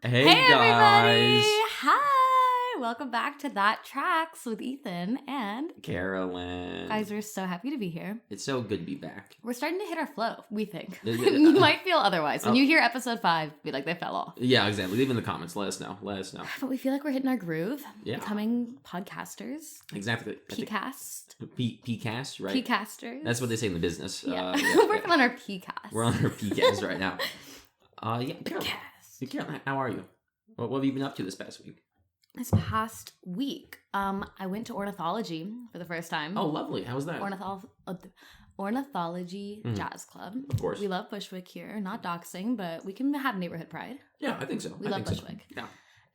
Hey everybody! guys! Hi! Welcome back to That Tracks with Eythen and Carolyn. guys, we're so happy to be here. It's so good to be back. We're starting to hit our flow, we think. Is it? You might feel otherwise. When you hear episode 5, be like, they fell off. Yeah, exactly. Leave in the comments. Let us know. But we feel like we're hitting our groove. Yeah. Becoming podcasters. Exactly. P-cast. P-cast, right? P-casters. That's what they say in the business. Yeah. We're working on our P-cast. We're on our P-cast right now. Yeah, P-cast. Carolyn, how are you? What have you been up to this past week? This past week, I went to ornithology for the first time. Oh, lovely. How was that? Ornithology Jazz Club. Of course. We love Bushwick here. Not doxing, but we can have neighborhood pride. Yeah, I think so. We love Bushwick. So. Yeah.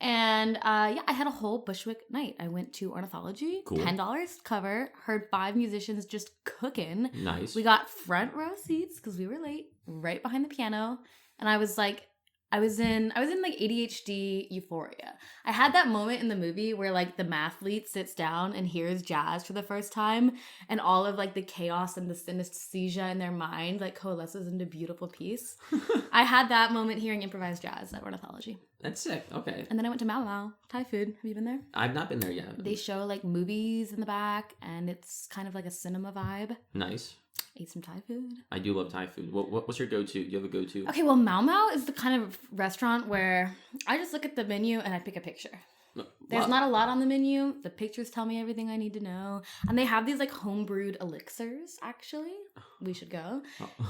And I had a whole Bushwick night. I went to ornithology. Cool. $10 cover. Heard 5 musicians just cooking. Nice. We got front row seats because we were late, right behind the piano. And I was like, I was in like ADHD euphoria. I had that moment in the movie where like the mathlete sits down and hears jazz for the first time, and all of like the chaos and the synesthesia in their mind like coalesces into beautiful peace. I had that moment hearing improvised jazz at ornithology. That's sick. Okay. And then I went to Mau Mau Thai food. Have you been there? I've not been there yet. They show like movies in the back, and it's kind of like a cinema vibe. Nice. Ate some Thai food. I do love Thai food. What's your go-to? Do you have a go-to? Okay, well, Mau Mau is the kind of restaurant where I just look at the menu and I pick a picture. There's not a lot on the menu. The pictures tell me everything I need to know. And they have these like homebrewed elixirs, actually. We should go.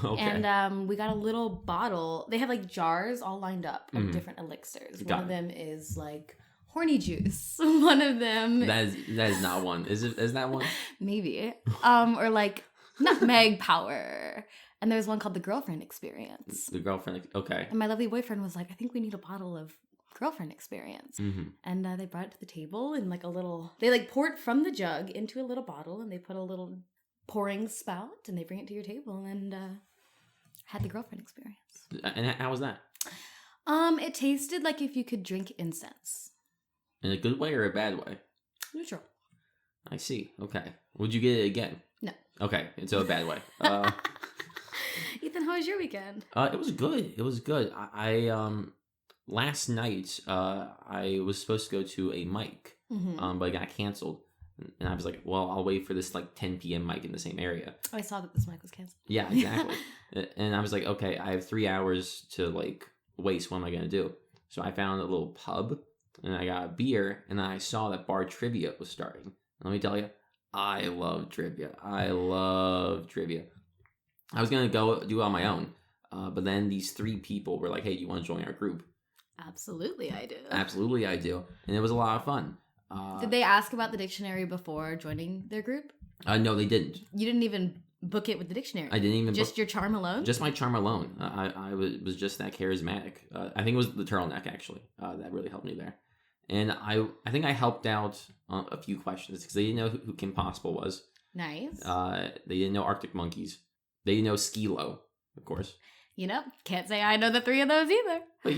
Okay. And we got a little bottle. They have like jars all lined up of different elixirs. One of them is like horny juice. One of them... That is not one. Is that one? Maybe. Or like... nutmeg power. And there's one called the Girlfriend Experience. The Girlfriend, okay. And my lovely boyfriend was like, I think we need a bottle of Girlfriend Experience. Mm-hmm. And they brought it to the table in like a little, they like pour it from the jug into a little bottle, and they put a little pouring spout, and they bring it to your table, and had the Girlfriend Experience. And how was that? It tasted like if you could drink incense. In a good way or a bad way? Neutral. I see. Okay. Would you get it again? No. Okay, so a bad way. Eythen, how was your weekend? It was good. It was good. I last night I was supposed to go to a mic, but it got canceled, and I was like, well, I'll wait for this like 10 p.m. mic in the same area. I saw that this mic was canceled. Yeah, exactly. And I was like, okay, I have 3 hours to like waste. What am I gonna do? So I found a little pub, and I got a beer, and then I saw that bar trivia was starting. And let me tell you, I love trivia. I was going to go do it on my own. But then these 3 people were like, hey, do you want to join our group? Absolutely, I do. Absolutely, I do. And it was a lot of fun. Did they ask about the dictionary before joining their group? No, they didn't. You didn't even book it with the dictionary? I didn't even Just your charm alone? Just my charm alone. I was just that charismatic. I think it was the turtleneck, actually, that really helped me there. And I think I helped out on a few questions because they didn't know who Kim Possible was. Nice. They didn't know Arctic Monkeys. They didn't know Skilo, of course. You know, can't say I know the 3 of those either. But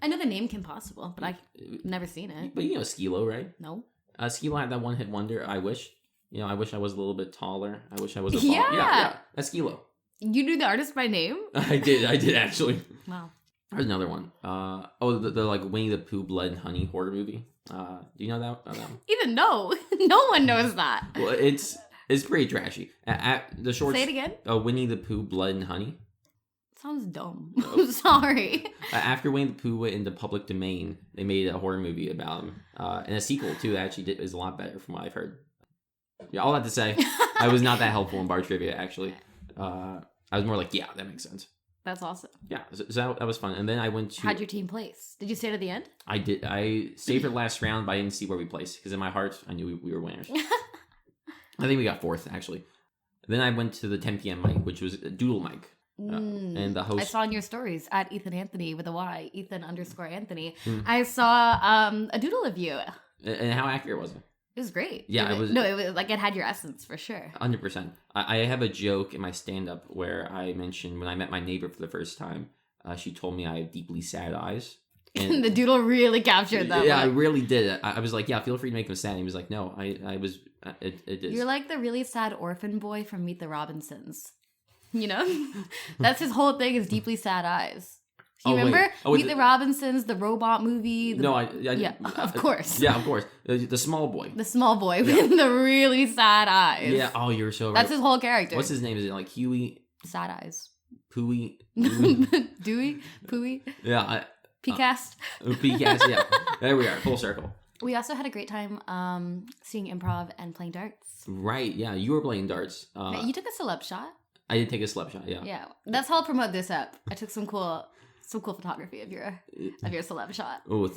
I know the name Kim Possible, but I've never seen it. But you know Skilo, right? No. Skilo had that one-hit wonder, I wish. You know, I wish I was a little bit taller. I wish I was a Yeah. Yeah, that's Skilo. You knew the artist by name? I did actually. Wow. There's another one. The like Winnie the Pooh Blood and Honey horror movie. Do you know that? That one? Even no. No one knows that. Well, it's pretty trashy. The short. Say it again. Winnie the Pooh Blood and Honey. Sounds dumb. I'm sorry. After Winnie the Pooh went into public domain, they made a horror movie about him, and a sequel too. That actually is a lot better from what I've heard. Yeah, all that to say, I was not that helpful in bar trivia. Actually, I was more like, yeah, that makes sense. That's awesome. Yeah, so that was fun. And then I went to... How'd your team place? Did you stay to the end? I did. I stayed for the last round, but I didn't see where we placed. Because in my heart, I knew we were winners. I think we got 4th, actually. Then I went to the 10 p.m. mic, which was a doodle mic. And the host... I saw in your stories, at Eythen Anthony with a Y, Eythen_Anthony. I saw a doodle of you. And how accurate was it? It was great. Yeah, it was... No, it was like it had your essence for sure. 100%. I have a joke in my stand-up where I mentioned when I met my neighbor for the first time, she told me I have deeply sad eyes. And the doodle really captured that. Yeah, I really did. I was like, yeah, feel free to make him sad. And he was like, no, I was... It is. You're like the really sad orphan boy from Meet the Robinsons. You know? That's his whole thing is deeply sad eyes. You Oh, remember wait. Oh, Meet the Robinsons, the robot movie? Yeah, of course. Yeah, of course. The small boy. The small boy with the really sad eyes. Yeah. Oh, you're so right. That's his whole character. What's his name? Is it like Huey? Sad eyes. Pooey? Dewey? Pooey? Yeah. PCast? PCast, yeah. There we are. Full circle. We also had a great time seeing improv and playing darts. Right. Yeah. You were playing darts. You took a celeb shot. I did take a slap shot. Yeah. Yeah. That's how I'll promote this up. I took some cool photography of your celeb shot. Oh,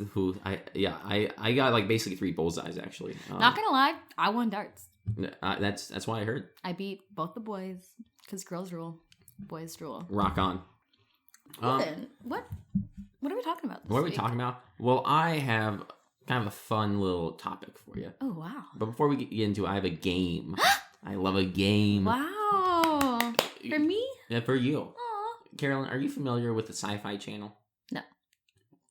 I got like basically 3 bullseyes actually. Not gonna lie, I won darts. That's why I heard. I beat both the boys because girls rule, boys rule. Rock on. Ethan, what are we talking about? What are we talking about? Well, I have kind of a fun little topic for you. Oh wow! But before we get into it, I have a game. I love a game. Wow. For me? Yeah, for you. Aw. Carolyn, are you familiar with the Sci-Fi Channel? No.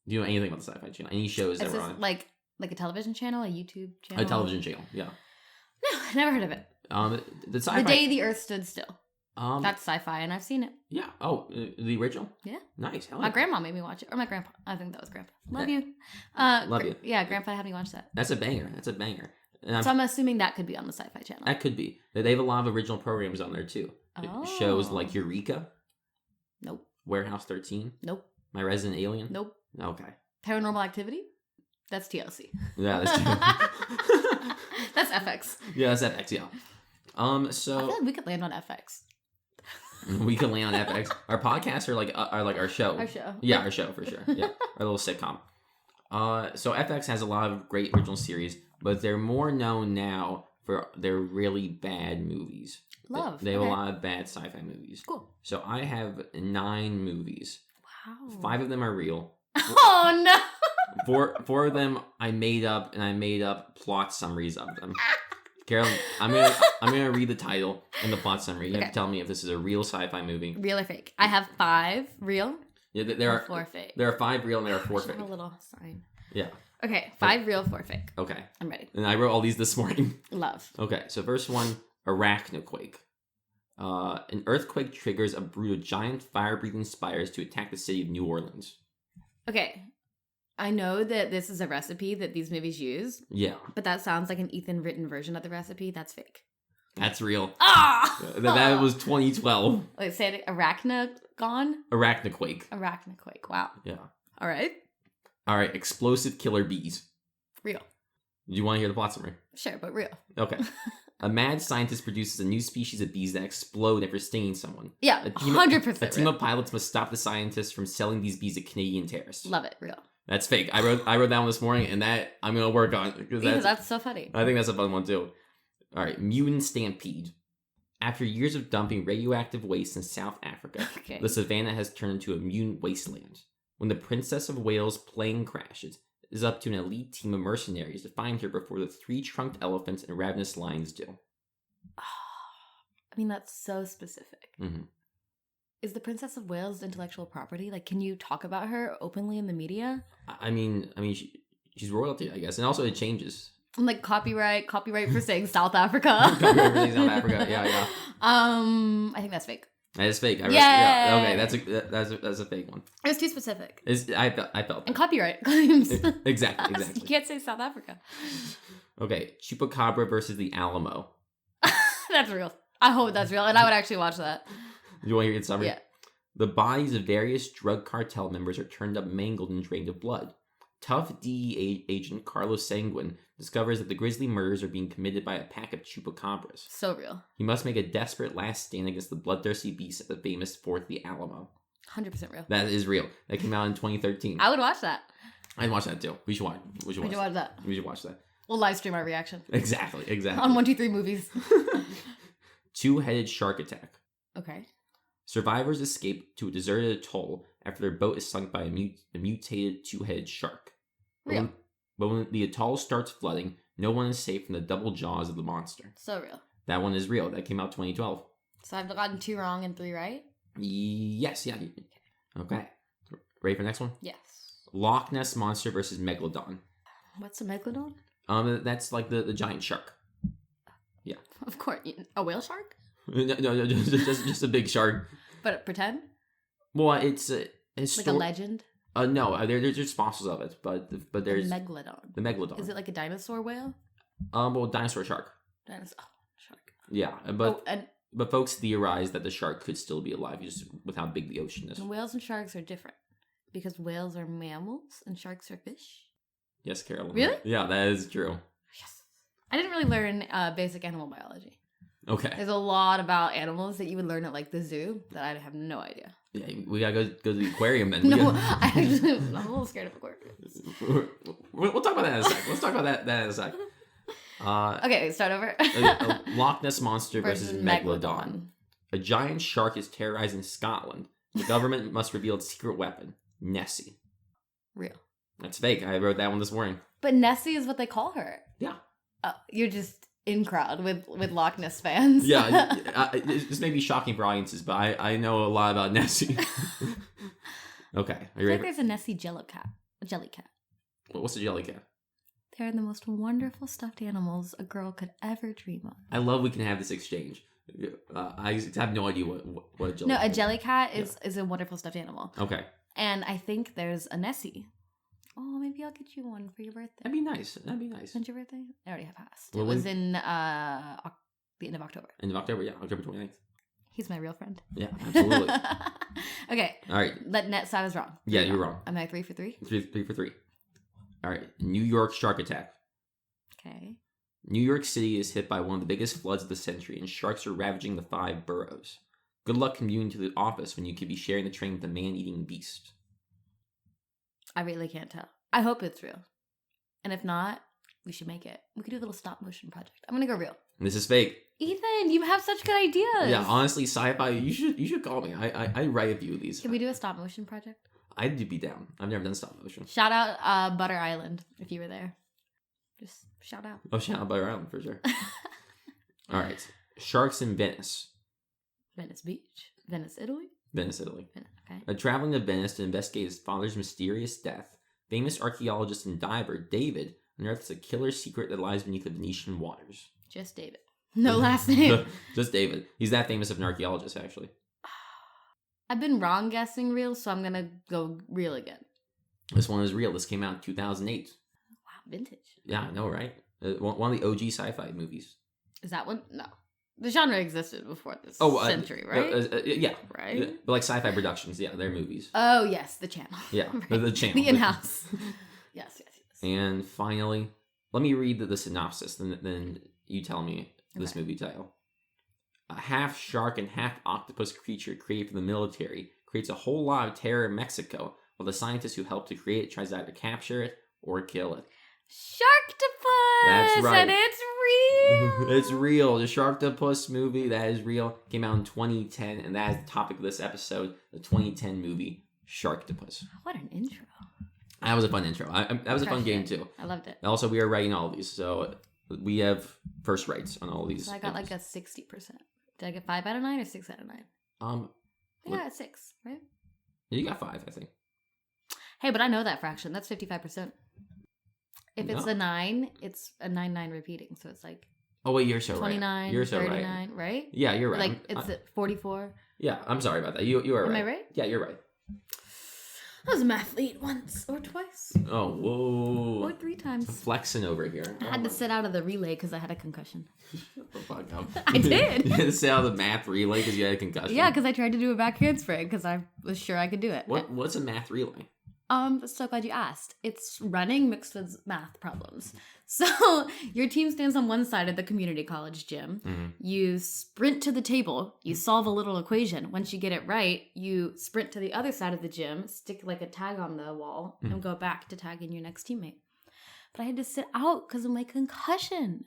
Do you know anything about the Sci-Fi Channel? Any shows that Is were this on? like a television channel, a YouTube channel? A television channel, yeah. No, never heard of it. The Sci-Fi... The Day the Earth Stood Still. That's sci-fi, and I've seen it. Yeah. Oh, the original? Yeah. Nice. Hell My yeah. grandma made me watch it. Or my grandpa. I think that was grandpa. Love Yeah. you. Love you. Yeah, grandpa had me watch that. That's a banger. And So I'm assuming that could be on the Sci-Fi Channel. that could be. They have a lot of original programs on there, too. Oh. Shows like Eureka. Nope. Warehouse 13. Nope. My Resident Alien. Nope. Okay. Paranormal Activity? That's TLC. Yeah, that's true. That's FX. Yeah, that's FX, yeah. I So feel like we could land on FX. we can land on FX. Our podcasts are like our show. Our show. Yeah, our show for sure. Yeah, our little sitcom. So FX has a lot of great original series, but they're more known now for their really bad movies. Love. They have Okay. a lot of bad sci-fi movies. Cool. So I have 9 movies. Wow. 5 of them are real. Oh no. Four of them I made up, and I made up plot summaries of them. Carolyn, I'm gonna read the title and the plot summary. You have Okay. to tell me if this is a real sci-fi movie. Real or fake? I have 5 real. Yeah, there and are 4 fake. There are 5 real and there are 4 I should fake. have a little sign. Yeah. Okay, 5 real, 4 fake. Okay. I'm ready. And I wrote all these this morning. Love. Okay, so first one, arachnoquake. An earthquake triggers a brood of giant fire-breathing spiders to attack the city of New Orleans. Okay. I know that this is a recipe that these movies use, Yeah, but that sounds like an Eythen written version of the recipe. That's fake. that's real. Ah! That was 2012. Wait, say it. Arachnagon? Arachnoquake. Arachnaquake. Wow. Yeah. All right. All right, explosive killer bees. Real. Do you want to hear the plot summary? Sure, but real. Okay. A mad scientist produces a new species of bees that explode after stinging someone. Yeah, A team 100% A team real. of pilots must stop the scientists from selling these bees to Canadian terrorists. Love it. Real. That's fake. I wrote that one this morning, and that I'm gonna work on because Because that's so funny. I think that's a fun one too. All right, mutant stampede. After years of dumping radioactive waste in South Africa, Okay. the savannah has turned into a mutant wasteland. When the Princess of Wales plane crashes, it is up to an elite team of mercenaries to find her before the 3 trunked elephants and ravenous lions do. I mean, that's so specific. Mm-hmm. Is the Princess of Wales intellectual property? Like, can you talk about her openly in the media? I mean, she's royalty, I guess, and also it changes. And like copyright for saying South Africa. Copyright for saying South Africa, yeah. I think that's fake. That is fake. Yay! Yeah, okay, that's a fake one. It was too specific. I felt And copyright claims. exactly. You can't say South Africa. Okay, Chupacabra versus the Alamo. That's real. I hope that's real, and I would actually watch that. You want to hear the summary? Yeah. The bodies of various drug cartel members are turned up, mangled, and drained of blood. Tough DEA agent Carlos Sanguine discovers that the grisly murders are being committed by a pack of chupacabras. So real. He must make a desperate last stand against the bloodthirsty beasts at the famous Fort the Alamo. 100% real. That is real. That came out in 2013. I would watch that. I'd watch that too. We should watch that. We should watch that. We'll live stream our reaction. Exactly. On 123 movies. Two-headed shark attack. Okay. Survivors escape to a deserted atoll after their boat is sunk by a mutated two-headed shark. Real. But when the atoll starts flooding, no one is safe from the double jaws of the monster. So real. That one is real. That came out 2012. So I've gotten 2 wrong and 3 right? Yes, yeah. Okay. Ready for the next one? Yes. Loch Ness Monster versus Megalodon. What's a megalodon? That's like the giant shark. Yeah. Of course. A whale shark? No, just a big shark. But pretend? Well, it's Like a legend? No, there's just fossils of it, but there's the megalodon. The megalodon. Is it like a dinosaur whale? Well, dinosaur shark. Shark. Yeah, but folks theorize that the shark could still be alive, just with how big the ocean is. And whales and sharks are different because whales are mammals and sharks are fish. Yes, Carolyn. Really? Yeah, that is true. Yes. I didn't really learn basic animal biology. Okay. There's a lot about animals that you would learn at like the zoo that I have no idea. Yeah, we gotta go to the aquarium then. I'm a little scared of aquariums. We'll talk about that in a sec. Let's talk about that in a sec. Okay, start over. A Loch Ness Monster versus Megalodon. A giant shark is terrorizing Scotland. The government must reveal its secret weapon, Nessie. Real. That's fake. I wrote that one this morning. But Nessie is what they call her. Yeah. Oh, you're just in crowd with Loch Ness fans. Yeah, this may be shocking for audiences, but I know a lot about Nessie. Okay, are you ready? There's a Nessie jellycat. What's a jelly cat? They're the most wonderful stuffed animals a girl could ever dream of. I love we can have this exchange. I have no idea what a jelly cat is. No, a jellycat is a wonderful stuffed animal. Okay. And I think there's a Nessie. Oh, maybe I'll get you one for your birthday. That'd be nice. When's your birthday? I already have passed. Well, it was in the end of October. End of October, yeah. October 29th. He's my real friend. Yeah, absolutely. Okay. All right. That net side is wrong. Yeah, you're wrong. I'm like 3 for 3? 3 for 3. All right. New York shark attack. Okay. New York City is hit by one of the biggest floods of the century, and sharks are ravaging the 5 boroughs. Good luck commuting to the office when you could be sharing the train with a man-eating beast. I really can't tell. I hope it's real. And if not, we should make it. We could do a little stop motion project. I'm gonna go real. This is fake. Eythen, you have such good ideas. Yeah, honestly, sci-fi. You should call me. I write a few of these. Can we do a stop motion project? I'd be down. I've never done stop motion. Shout out Butter Island if you were there. Just shout out. Oh, shout out Butter Island for sure. All right, sharks in Venice. Venice Beach. Venice, Italy. Venice, Italy. Okay. Traveling to Venice to investigate his father's mysterious death, famous archaeologist and diver David unearths a killer secret that lies beneath the Venetian waters. Just David. No last name. Just David. He's that famous of an archaeologist, actually. I've been wrong guessing real, so I'm gonna go real again. This one is real. This came out in 2008. Wow, vintage. Yeah, I know, right? One of the OG sci-fi movies. Is that one? No. The genre existed before this century, right? Yeah. Right? But like sci-fi productions, yeah, they're movies. Oh, yes, the channel. Yeah, right. the channel. The in-house. Yes. And finally, let me read the synopsis, then you tell me this movie title. A half shark and half octopus creature created for the military creates a whole lot of terror in Mexico, while the scientist who helped to create it tries to either capture it or kill it. Sharktopus! That's right. And it's real! It's real. The Sharktopus movie, that is real, came out in 2010, and that is the topic of this episode, the 2010 movie Sharktopus. What an intro. That was a fun intro. That was a fun game, too. I loved it. Also, we are writing all of these, so we have first rights on all of these. So I got like a 60%. Did I get 5 out of 9 or 6 out of 9? I think I got 6, right? You got 5, I think. Hey, but I know that fraction. That's 55%. If it's a 9, it's a 9 repeating. So it's like... Oh, wait, you're so 29, right. You're so 39, right? Yeah, you're right. Like, it's 44. Yeah, I'm sorry about that. You are right. Am I right? Yeah, you're right. I was a mathlete once or twice. Oh, whoa. Or 3 times. Flexing over here. I had to sit out of the relay because I had a concussion. Shut the fuck up. I did. You had to sit out of the math relay because you had a concussion? Yeah, because I tried to do a back handspring because I was sure I could do it. What's a math relay? So glad you asked. It's running mixed with math problems. So your team stands on one side of the community college gym. Mm-hmm. You sprint to the table. You solve a little equation. Once you get it right, you sprint to the other side of the gym, stick like a tag on the wall, and go back to tag in your next teammate. But I had to sit out because of my concussion.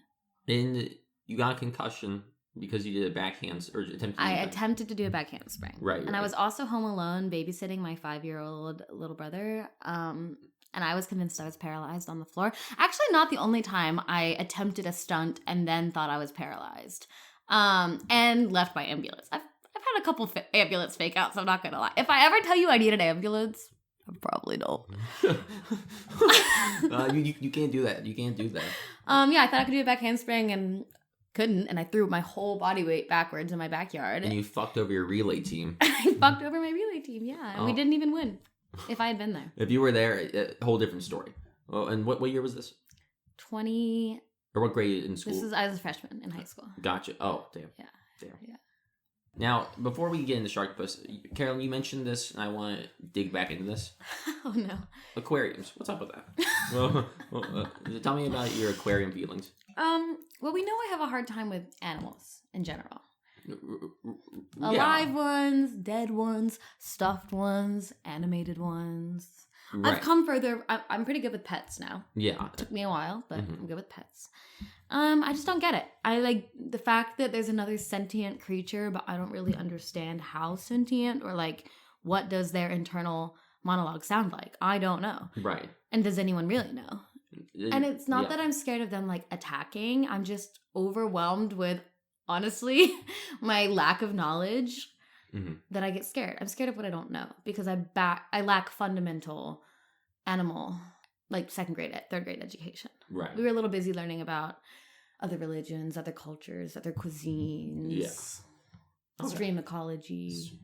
And you got a concussion because you did a backhand or attempted to do a back handspring. Right. And I was also home alone babysitting my 5-year-old little brother. And I was convinced I was paralyzed on the floor. Actually, not the only time I attempted a stunt and then thought I was paralyzed. And left by ambulance. I've had a couple ambulance fake outs, I'm not going to lie. If I ever tell you I need an ambulance, I probably don't. You can't do that. You can't do that. Yeah, I thought I could do a back handspring and couldn't, and I threw my whole body weight backwards in my backyard. And you fucked over your relay team. I fucked over my relay team, yeah. And we didn't even win if I had been there. If you were there, a whole different story. Oh, and what year was this? 20... Or what grade in school? I was a freshman in high school. Gotcha. Oh, damn. Yeah. Damn. Yeah. Now, before we get into Sharktopus, Carolyn, you mentioned this, and I want to dig back into this. Oh, no. Aquariums. What's up with that? Tell me about your aquarium feelings. Well, we know I have a hard time with animals in general. Yeah. Alive ones, dead ones, stuffed ones, animated ones. Right. I've come further. I'm pretty good with pets now. Yeah. It took me a while, but I'm good with pets. I just don't get it. I like the fact that there's another sentient creature, but I don't really understand how sentient or like what does their internal monologue sound like. I don't know. Right. And does anyone really know? And it's not that I'm scared of them like attacking. I'm just overwhelmed with, honestly, my lack of knowledge that I get scared. I'm scared of what I don't know because I lack fundamental animal, like third grade education. Right. We were a little busy learning about other religions, other cultures, other cuisines. Yeah. Okay. Stream ecology.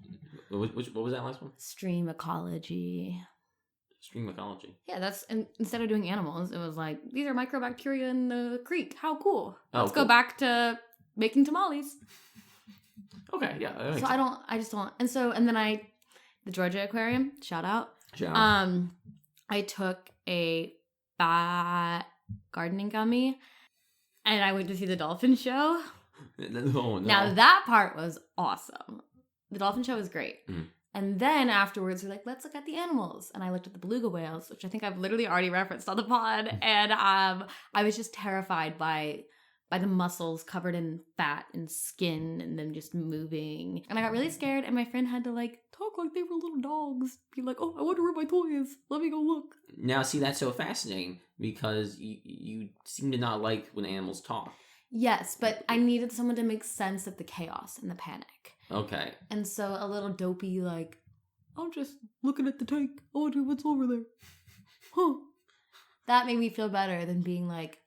What was that last one? Stream ecology. Stream ecology. Yeah, instead of doing animals, it was like, these are microbacteria in the creek. How cool. Let's go back to making tamales. Okay, yeah. So I just don't. And then the Georgia Aquarium, shout out. I took a bat gardening gummy and I went to see the dolphin show. Oh, no. Now that part was awesome. The dolphin show was great. Mm. And then afterwards, we're like, let's look at the animals. And I looked at the beluga whales, which I think I've literally already referenced on the pod. And I was just terrified by the muscles covered in fat and skin and them just moving. And I got really scared. And my friend had to like talk like they were little dogs. Be like, oh, I wonder where my toy is. Let me go look. Now, see, that's so fascinating because you seem to not like when animals talk. Yes, but I needed someone to make sense of the chaos and the panic. Okay. And so a little dopey, like, I'm just looking at the tank. I wonder what's over there. Huh. That made me feel better than being like,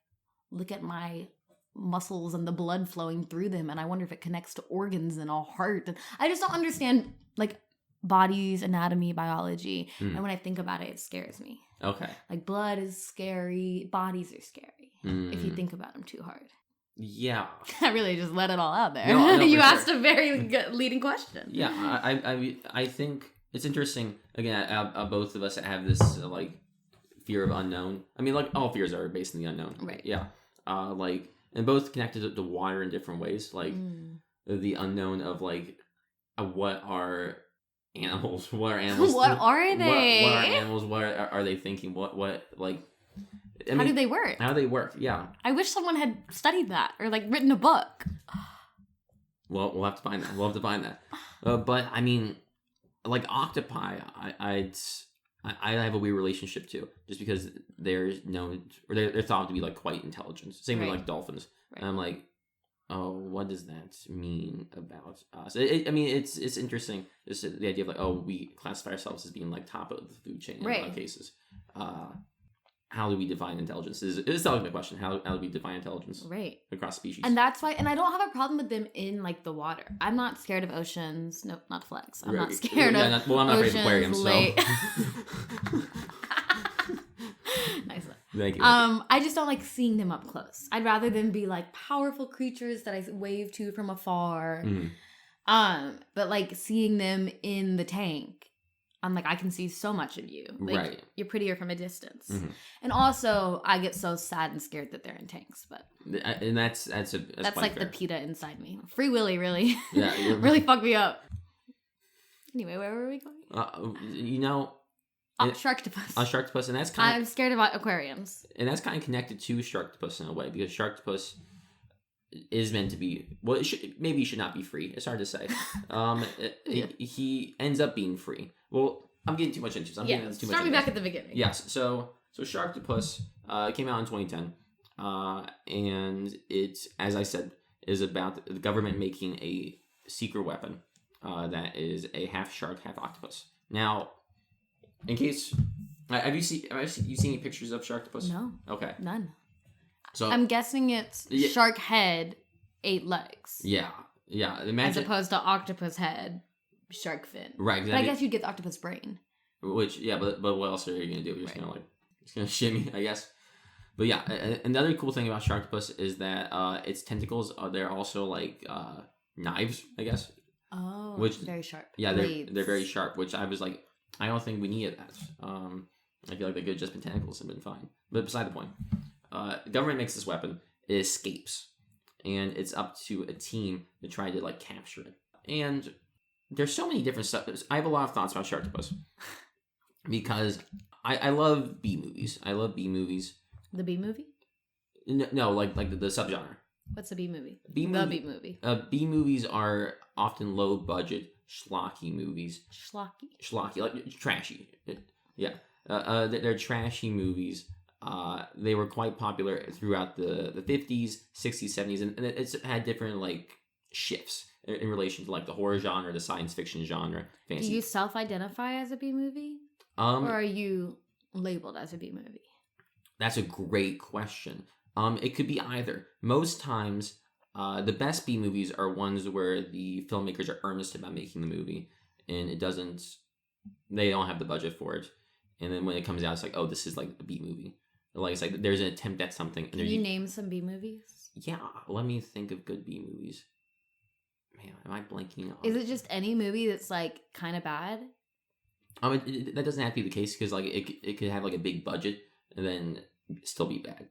look at my muscles and the blood flowing through them. And I wonder if it connects to organs and a heart. And I just don't understand, like, bodies, anatomy, biology. And when I think about it, it scares me. Okay. Like, blood is scary. Bodies are scary if you think about them too hard. Yeah. I really just let it all out there. No, you asked sure. a very good leading question. Yeah, I think it's interesting. Again, both of us have this like fear of unknown. I mean, like all fears are based in the unknown. Right. Yeah. Like, and both connected to water in different ways. Like the unknown of like what are animals? What are animals? What are they? What are animals? What are they thinking? What like? How do they work? How do they work? Yeah. I wish someone had studied that or like written a book. Well, we'll have to find that. But I mean, like octopi, I have a weird relationship to, just because they're known or they're thought to be like quite intelligent. Same with like dolphins. Right. And I'm like, oh, what does that mean about us? I mean, it's interesting. Just the idea of like, oh, we classify ourselves as being like top of the food chain in a lot of cases. How do we define intelligence? It's the ultimate question. How do we define intelligence? Right. Across species? And that's why, and I don't have a problem with them in like the water. I'm not scared of oceans. Nope, not flex. I'm not scared of oceans. I'm not afraid of aquariums, so. Nice. Thank you. I just don't like seeing them up close. I'd rather them be like powerful creatures that I wave to from afar. But like seeing them in the tank, I'm like, I can see so much of you. Like, right. You're prettier from a distance. And also, I get so sad and scared that they're in tanks. But and that's like fair. The PETA inside me. Free Willy really, yeah, really fucked me up. Anyway, where were we going? Sharktopus. Sharktopus, and that's kind of... I'm scared about aquariums. And that's kind of connected to Sharktopus in a way, because Sharktopus is meant to be... Well, maybe he should not be free. It's hard to say. He ends up being free. Well, I'm getting too much into this. Start me back at the beginning. Yes, so Sharktopus came out in 2010, and it, as I said, is about the government making a secret weapon that is a half shark, half octopus. Now, in case... Have you seen any pictures of Sharktopus? No. Okay. None. So I'm guessing it's shark head 8 legs. Yeah. As Imagine, opposed to octopus head, shark fin. right? But I guess you'd get the octopus brain. Which, yeah, but what else are you gonna do? You're just Right. gonna shimmy, I guess. But yeah, another cool thing about Sharktopus is that its tentacles they're also like knives, I guess. Oh, Which very sharp. Yeah, Blades. they're very sharp. Which I was like, I don't think we needed that. I feel like they could have just been tentacles and been fine. But beside the point, the government makes this weapon. It escapes, and it's up to a team to try to like capture it. And there's so many different stuff. I have a lot of thoughts about Sharktopus because I love B movies. I love B movies. The B movie? No, like the subgenre. What's a B movie? B The movie. B movie. B movies are often low budget, schlocky movies. Schlocky. Like trashy. Yeah. They're trashy movies. They were quite popular throughout the 50s, 60s, 70s, and it's had different like shifts in relation to like the horror genre, the science fiction genre, fantasy. Do you self-identify as a B movie? Or are you labeled as a B movie? That's a great question. It could be either. Most times, the best B movies are ones where the filmmakers are earnest about making the movie, and they don't have the budget for it. And then when it comes out, it's like, oh, this is like a B movie. Like it's like there's an attempt at something. And Can you name some B movies? Yeah, let me think of good B movies. Man, am I blanking on? Is it just any movie that's like kind of bad? That doesn't have to be the case because like it could have like a big budget and then still be bad.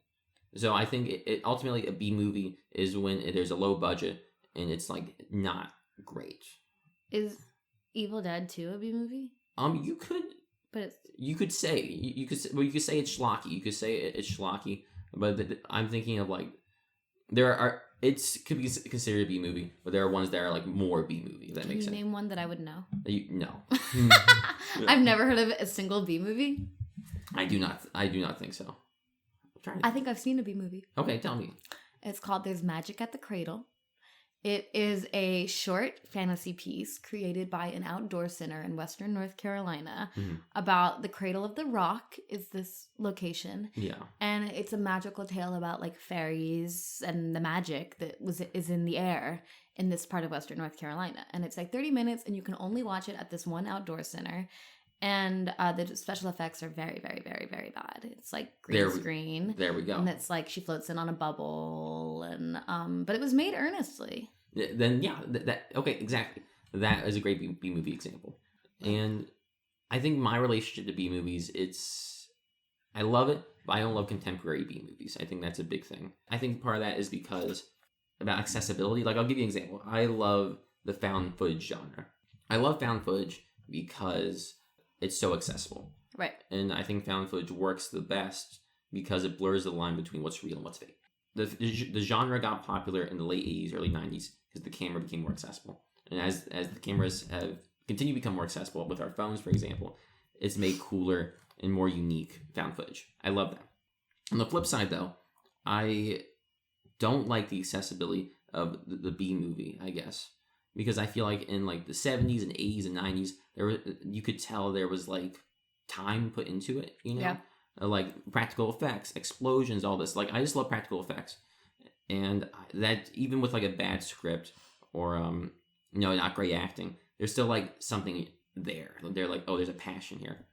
So I think it ultimately a B movie is when there's a low budget and it's like not great. Is Evil Dead 2 a B movie? You could, but it's... you could say you could say it's schlocky. You could say it's schlocky, but I'm thinking of like could be considered a B movie, but there are ones that are like more B movie. If that makes sense. Can you name one that I would know? No. I've never heard of a single B movie. I do not think so. I think I've seen a B movie. Okay, tell me. It's called There's Magic at the Cradle. It is a short fantasy piece created by an outdoor center in Western North Carolina about the Cradle of the Rock is this location. Yeah. And it's a magical tale about like fairies and the magic that is in the air in this part of Western North Carolina. And it's like 30 minutes and you can only watch it at this one outdoor center. And the special effects are very, very, very, very bad. It's like green screen. There we go. And it's like she floats in on a bubble, and but it was made earnestly. Then yeah, okay, exactly. That is a great B movie example. And I think my relationship to B movies, I love it, but I don't love contemporary B movies. I think that's a big thing. I think part of that is because about accessibility. Like I'll give you an example. I love the found footage genre. I love found footage because it's so accessible. Right. And I think found footage works the best because it blurs the line between what's real and what's fake. The genre got popular in the late 80s, early 90s because the camera became more accessible. And as the cameras have continued to become more accessible with our phones, for example, it's made cooler and more unique found footage. I love that. On the flip side, though, I don't like the accessibility of the B movie, I guess. Because I feel like in like the 70s and 80s and 90s, you could tell there was like time put into it, you know? Yeah. Like practical effects, explosions, all this. Like I just love practical effects. And that even with like a bad script or not great acting, there's still like something there. They're like, oh, there's a passion here.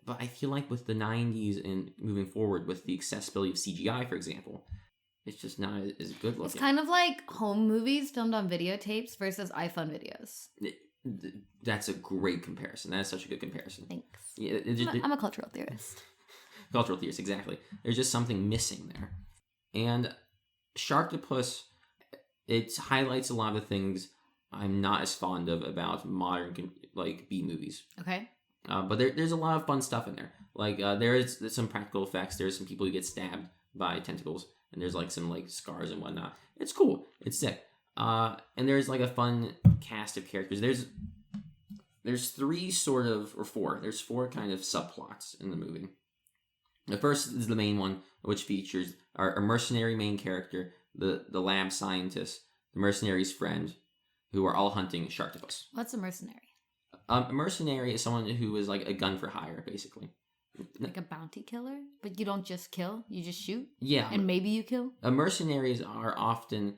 But I feel like with the 90s and moving forward with the accessibility of CGI, for example, it's just not as good looking. It's kind of like home movies filmed on videotapes versus iPhone videos. That's a great comparison. That's such a good comparison. Thanks. Yeah, I'm a cultural theorist. Cultural theorist, exactly. There's just something missing there. And Sharktopus, it highlights a lot of the things I'm not as fond of about modern like B movies. Okay. But there's a lot of fun stuff in there. Like there's some practical effects. There's some people who get stabbed by tentacles. And there's like some like scars and whatnot. It's cool. It's sick. And there's like a fun cast of characters. There's four. There's four kind of subplots in the movie. The first is the main one, which features our mercenary main character, the lab scientist, the mercenary's friend, who are all hunting Sharktopus. What's a mercenary? A mercenary is someone who is like a gun for hire, basically. Like a bounty killer? But you don't just kill, you just shoot? Yeah. And maybe you kill? Mercenaries are often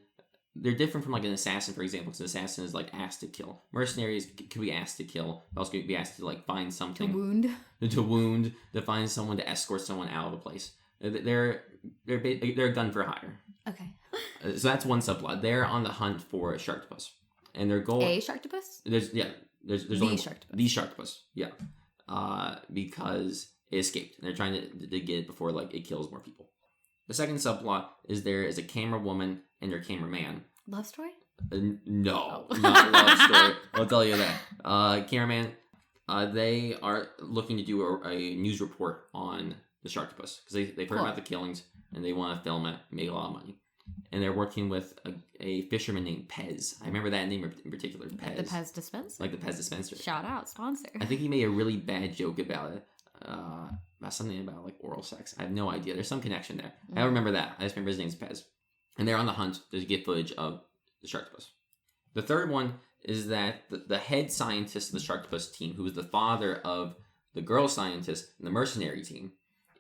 they're different from like an assassin, for example, because an assassin is like asked to kill. Mercenaries could be asked to kill, but also could be asked to like find something. To wound, to find someone, to escort someone out of a place. They're gun for hire. Okay. So that's one subplot. They're on the hunt for a Sharktopus, and their goal. A Sharktopus? There's the only Sharktopus. The Sharktopus, yeah. Because it escaped, and they're trying to get it before like it kills more people. The second subplot is there is a camera woman and their cameraman. Love story? No, not a love story. I'll tell you that. Cameraman, they are looking to do a news report on the Sharktopus because they've heard about the killings and they want to film it, make a lot of money. And they're working with a fisherman named Pez. I remember that name in particular, Pez. Like the Pez dispenser. Like the Pez dispenser. Shout out, sponsor. I think he made a really bad joke about it. About something about like oral sex. I have no idea. There's some connection there. I don't remember that. I just remember his name's Pez. And they're on the hunt to get footage of the Sharktopus. The third one is that the head scientist of the Sharktopus team, who is the father of the girl scientist in the mercenary team,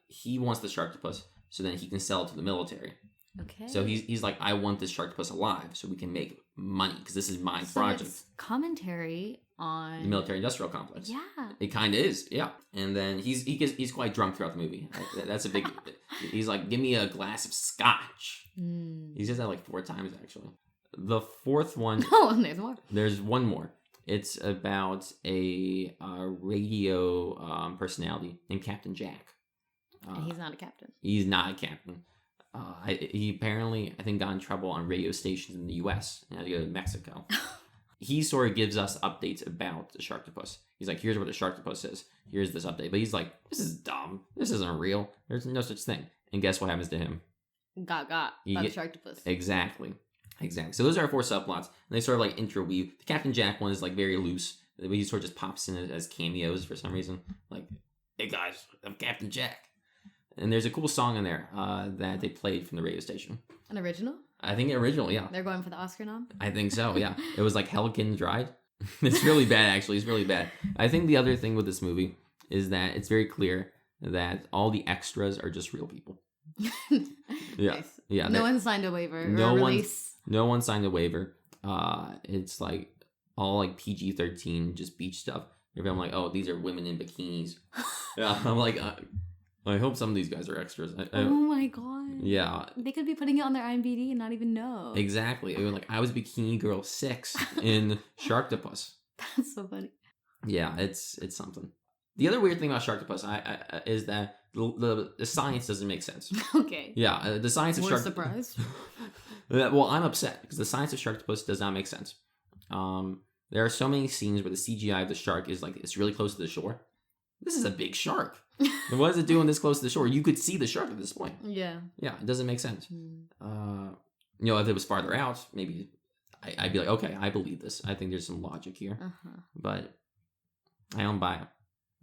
he wants the Sharktopus so then he can sell it to the military. Okay. So he's like, I want this Sharktopus alive so we can make money because this is my project. It's commentary on the military-industrial complex. Yeah. It kind of is, yeah. And then he's quite drunk throughout the movie. That's a big... He's like, give me a glass of scotch. He says that like 4 times, actually. The fourth one... Oh, there's more. There's one more. It's about a radio personality named Captain Jack. And he's not a captain. He's not a captain. He apparently, I think, got in trouble on radio stations in the U.S. and had to go to Mexico. He sort of gives us updates about the Sharktopus. He's like, here's what the Sharktopus is. Here's this update. But he's like, this is dumb. This isn't real. There's no such thing. And guess what happens to him? Got by the Sharktopus. Exactly. So those are our 4 subplots. And they sort of like interweave. The Captain Jack one is like very loose. He sort of just pops in as cameos for some reason. Like, hey guys, I'm Captain Jack. And there's a cool song in there that they played from the radio station. An original? I think original, yeah. They're going for the Oscar nom? I think so, yeah. It was like Helican Dried. It's really bad, actually. It's really bad. I think the other thing with this movie is that it's very clear that all the extras are just real people. Yeah. Nice. Yeah. No one signed a waiver or a release. No one signed a waiver. It's like all like PG-13, just beach stuff. I'm like, oh, these are women in bikinis. Yeah, I'm like... I hope some of these guys are extras. Oh my god. Yeah. They could be putting it on their IMDb and not even know. Exactly. It was like, I was Bikini Girl 6 in Sharktopus. That's so funny. Yeah, it's something. The other weird thing about Sharktopus is that the science doesn't make sense. Okay. Yeah, the science of Sharktopus... surprised? Well, I'm upset because the science of Sharktopus does not make sense. There are so many scenes where the CGI of the shark is like, it's really close to the shore. This is a big shark. And what is it doing this close to the shore? You could see the shark at this point. Yeah. Yeah, it doesn't make sense. If it was farther out, maybe I'd be like, okay, I believe this. I think there's some logic here. But I don't buy it.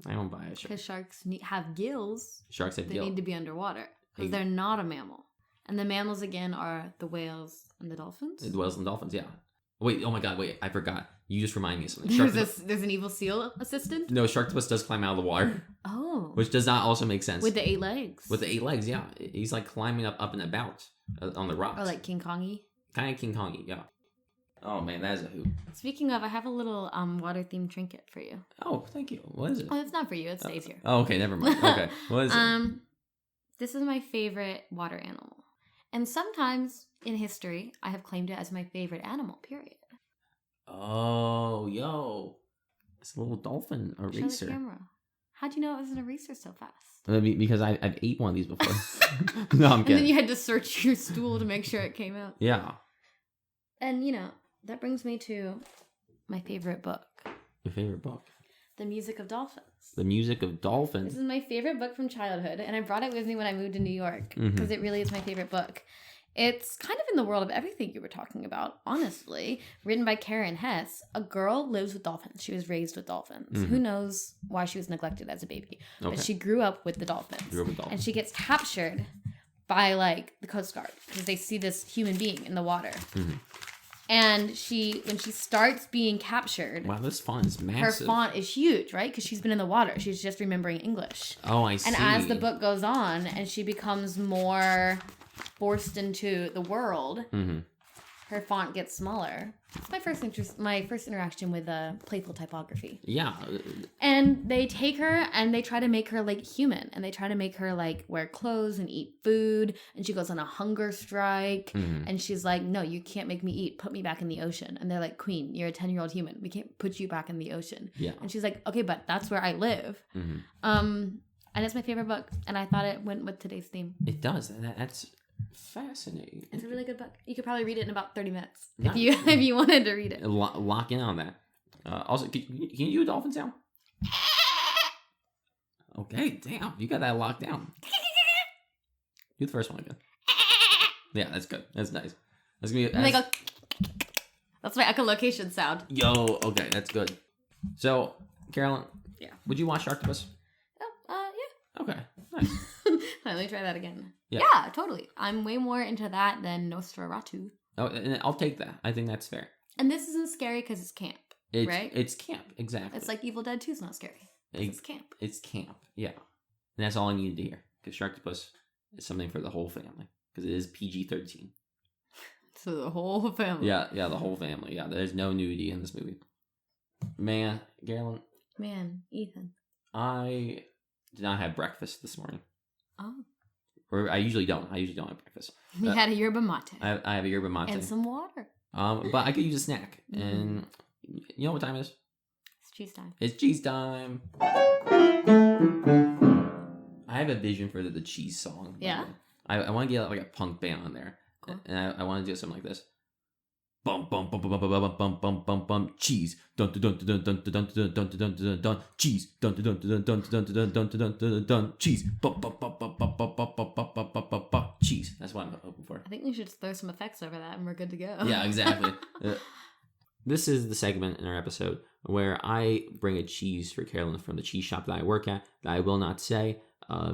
I don't buy it. Because sharks have gills. Sharks have gills. They need to be underwater. Because they're not a mammal. And the mammals, again, are the whales and the dolphins? The whales and dolphins, yeah. Wait, oh my god, wait, I forgot. You just reminded me of something. There's an evil seal assistant? No, Sharktopus does climb out of the water. Oh. Which does not also make sense. With the 8 legs. With the 8 legs, yeah. He's like climbing up and about on the rocks. Or like King Kongy? Kind of King Kongy, yeah. Oh man, that is a hoot. Speaking of, I have a little water-themed trinket for you. Oh, thank you. What is it? Oh, it's not for you. It stays here. Oh, okay, never mind. Okay, what is it? This is my favorite water animal. And sometimes in history, I have claimed it as my favorite animal, period. Oh, yo. It's a little dolphin eraser. Show the camera. How'd you know it was an eraser so fast? Because I've ate one of these before. No, I'm kidding. And then you had to search your stool to make sure it came out. Yeah. And, that brings me to my favorite book. Your favorite book? The Music of Dolphins. The Music of Dolphins. This is my favorite book from childhood, and I brought it with me when I moved to New York, because it really is my favorite book. It's kind of in the world of everything you were talking about, honestly. Written by Karen Hess. A girl lives with dolphins. She was raised with dolphins. Who knows why she was neglected as a baby. Okay. But she grew up with the dolphins. And she gets captured by, the Coast Guard, because they see this human being in the water. And when she starts being captured... Wow, this font is massive. Her font is huge, right? Because she's been in the water. She's just remembering English. Oh, I see. And as the book goes on, and she becomes more... forced into the world, her font gets smaller. It's my first interaction with playful typography. Yeah. And they take her and they try to make her like human, and they try to make her like wear clothes and eat food, and she goes on a hunger strike, and she's like, no, you can't make me eat, put me back in the ocean. And they're like, Queen, you're a 10-year-old human, we can't put you back in the ocean. Yeah. And she's like, okay, but that's where I live. And it's my favorite book, and I thought it went with today's theme. It does. That's fascinating. It's a really good book. You could probably read it in about 30 minutes Nice. if you wanted to read it. Lock in on that. Also, can you do a dolphin sound? Okay, damn, you got that locked down. Do the first one again. Yeah, that's good. That's nice. That's gonna be. That's my echolocation sound. Yo, okay, that's good. So, Carolyn. Yeah. Would you watch Sharktopus? Oh, yeah. Okay, nice. Let me try that again. Yeah. Yeah, totally. I'm way more into that than Nosferatu. Oh, and I'll take that. I think that's fair. And this isn't scary because it's camp, right? It's camp, exactly. It's like Evil Dead 2 is not scary. It's camp. It's camp, yeah. And that's all I needed to hear. Because Sharktopus is something for the whole family. Because it is PG-13. So the whole family. Yeah, the whole family. Yeah, there's no nudity in this movie. Man, Carolyn. Man, Eythen. I did not have breakfast this morning. Oh. Or I usually don't. I usually don't have breakfast. You had a yerba mate. I have a yerba mate. And some water. But I could use a snack. And you know what time it is? It's cheese time. It's cheese time. I have a vision for the cheese song. Yeah? I want to get like a punk band on there. Cool. And I want to do something like this. Bum bum bum bum bum bum bum bum bum bum cheese dun dun dun dun dun dun dun dun dun dun dun cheese dun dun dun dun dun dun dun dun dun dun cheese bum bum bum bum bum bum bum bum bum bum bum cheese. That's what I'm hoping for. I think we should just throw some effects over that and we're good to go. Yeah, exactly. This is the segment in our episode where I bring a cheese for Carolyn from the cheese shop that I work at that I will not say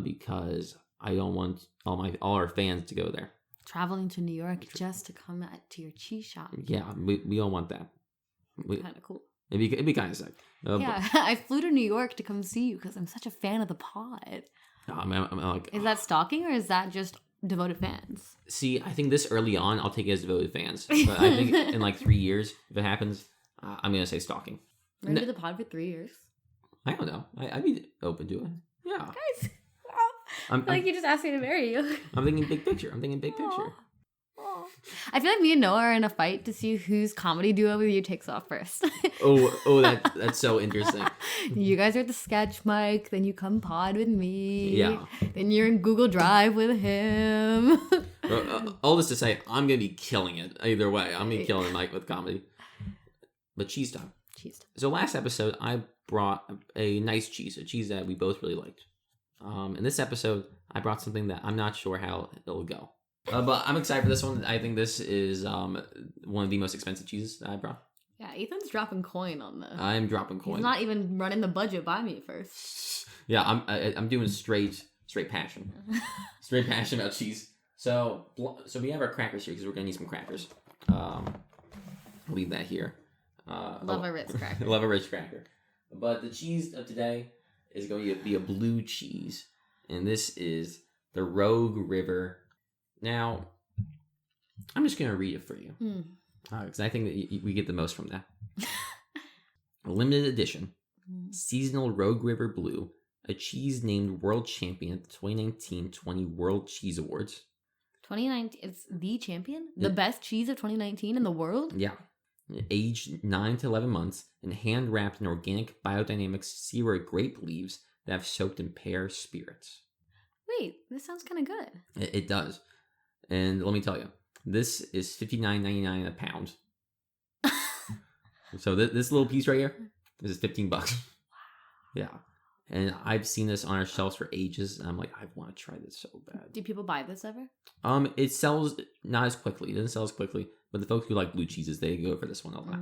because I don't want all our fans to go there. Traveling to New York just to come to your cheese shop. Yeah, we don't want that. Kind of cool. It'd be kind of sick. Yeah, I flew to New York to come see you because I'm such a fan of the pod. I'm like, is that stalking or is that just devoted fans? See, I think this early on, I'll take it as devoted fans. But I think in like 3 years, if it happens, I'm going to say stalking. We're going to do the pod for 3 years. I don't know. I'd be open to it. Yeah. Guys. I feel like you just asked me to marry you. I'm thinking big picture. I feel like me and Noah are in a fight to see whose comedy duo with you takes off first. That's so interesting. You guys are at the sketch mic, then you come pod with me. Yeah. Then you're in Google Drive with him. All this to say, I'm going to be killing it either way. I'm going to be killing Mike with comedy. But cheese time. So last episode, I brought a nice cheese, a cheese that we both really liked. In this episode, I brought something that I'm not sure how it'll go. But I'm excited for this one. I think this is one of the most expensive cheeses that I brought. Yeah, Ethan's dropping coin on this. I'm dropping coin. He's not even running the budget by me first. Yeah, I'm doing straight passion. Straight passion about cheese. So we have our crackers here because we're going to need some crackers. Leave that here. Love a Ritz cracker. Love a Ritz cracker. But the cheese of today is going to be a blue cheese. And this is the Rogue River. Now, I'm just going to read it for you. Because I think that we get the most from that. Limited edition. Seasonal Rogue River Blue. A cheese named World Champion at the 2019-20 World Cheese Awards. 2019? It's the champion? The best cheese of 2019 in the world? Yeah. Aged 9 to 11 months and hand-wrapped in organic biodynamic Sierra grape leaves that have soaked in pear spirits. Wait, this sounds kind of good. It does. And let me tell you, this is $59.99 a pound. So this little piece right here, this is $15. Wow. Yeah. And I've seen this on our shelves for ages, and I'm like, I want to try this so bad. Do people buy this ever? It sells not as quickly. It doesn't sell as quickly, but the folks who like blue cheeses, they go for this one a lot.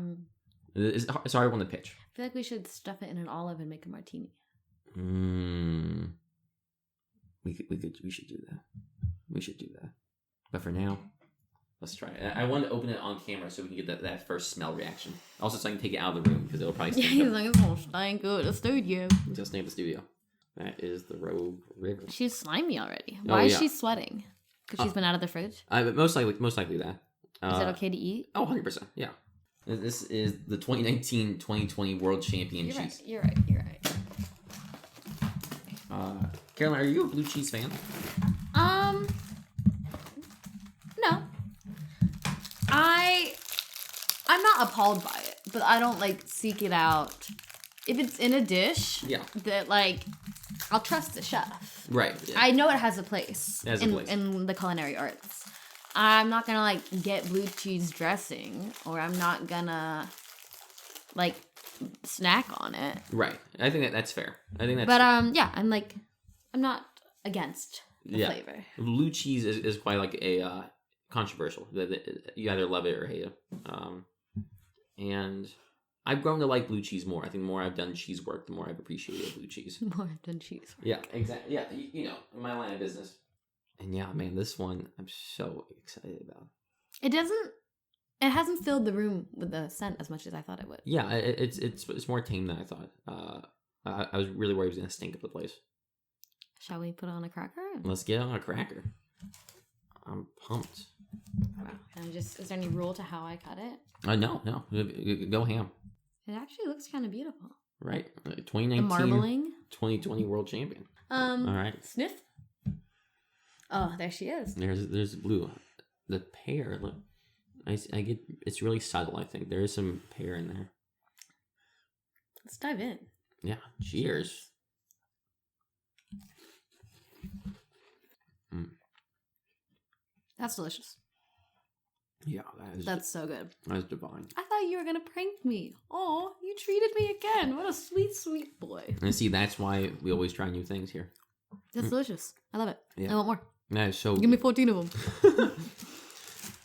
It's a hard one to pitch. I feel like we should stuff it in an olive and make a martini. We should do that. We should do that. But for now, let's try it. I want to open it on camera so we can get that first smell reaction. Also, so I can take it out of the room because it'll probably stink. He's like, it's gonna stink at the studio. It'll stink at the studio. That is the Rogue River. She's slimy already. Why is she sweating? Because she's been out of the fridge? Most likely that. Is it okay to eat? Oh, 100%. Yeah. This is the 2019-2020 World Champion You're cheese. Right. You're right. You're right. Carolyn, are you a blue cheese fan? No. I'm not appalled by it, but I don't like seek it out. If it's in a dish, that like I'll trust the chef. Right. Yeah. I know it has a place, place in the culinary arts. I'm not gonna like get blue cheese dressing, or I'm not gonna like snack on it. Right. I think that's fair. I think that's. But yeah, I'm not against the flavor. Blue cheese is quite like a controversial. You either love it or hate it. And I've grown to like blue cheese more. I think the more I've done cheese work, the more I've appreciated blue cheese. The more I've done cheese work. Yeah, exactly. Yeah, you know, in my line of business. And yeah, man, this one I'm so excited about. It hasn't filled the room with the scent as much as I thought it would. Yeah, it's more tame than I thought. I was really worried it was gonna stink up the place. Shall we put on a cracker? Let's get on a cracker. I'm pumped. Wow. Is there any rule to how I cut it? No. Go ham. It actually looks kind of beautiful. Right. 2019. The marbling. 2020 World Champion. All right. Sniff. Oh, there she is. There's blue. The pear, look. I get, it's really subtle, I think. There is some pear in there. Let's dive in. Yeah. Cheers. That's delicious. Yeah, that's so good. That's divine. I thought you were gonna prank me. Oh, you treated me again. What a sweet, sweet boy. And see, that's why we always try new things here. That's delicious. I love it. Yeah. I want more. That is so. Give me 14 of them.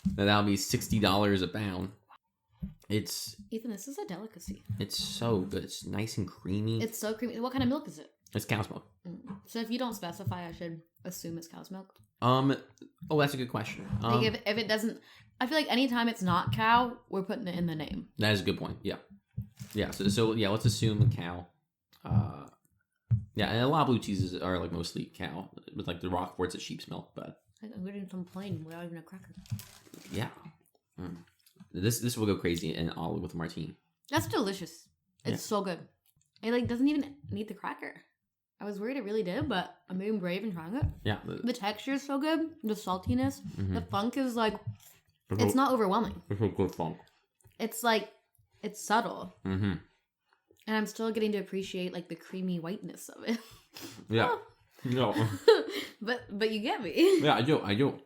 That'll be $60 a pound. Eythen, this is a delicacy. It's so good. It's nice and creamy. It's so creamy. What kind of milk is it? It's cow's milk. So if you don't specify, I should assume it's cow's milk. Oh, that's a good question. Like if it doesn't, I feel like anytime it's not cow, we're putting it in the name. That is a good point. Yeah. So yeah, let's assume cow. Yeah, and a lot of blue cheeses are like mostly cow, with like the Roquefort's a sheep's milk, but I'm getting some plain without even a cracker. Yeah. This will go crazy and all with martini. That's delicious. It's so good. It like doesn't even need the cracker. I was worried it really did, but I'm being brave and trying it. Yeah. The texture is so good. The saltiness. The funk is like, it's not overwhelming. It's a good funk. It's like, it's subtle. Mm-hmm. And I'm still getting to appreciate like the creamy whiteness of it. Yeah. No. But you get me. Yeah, I do.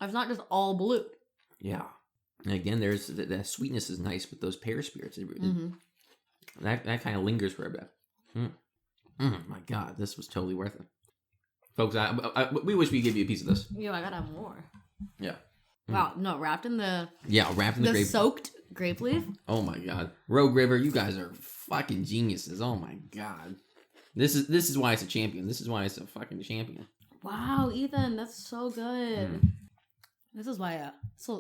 It's not just all blue. Yeah. And again, there's the sweetness is nice with those pear spirits. That kind of lingers for a bit. My God, this was totally worth it, folks. We wish we could give you a piece of this. Yo, I gotta have more. Yeah. Wow. No, wrapped in the grape. Soaked grape leaf. Oh my God, Rogue River, you guys are fucking geniuses. Oh my God, this is why it's a champion. This is why it's a fucking champion. Wow, Eythen, that's so good. This is why.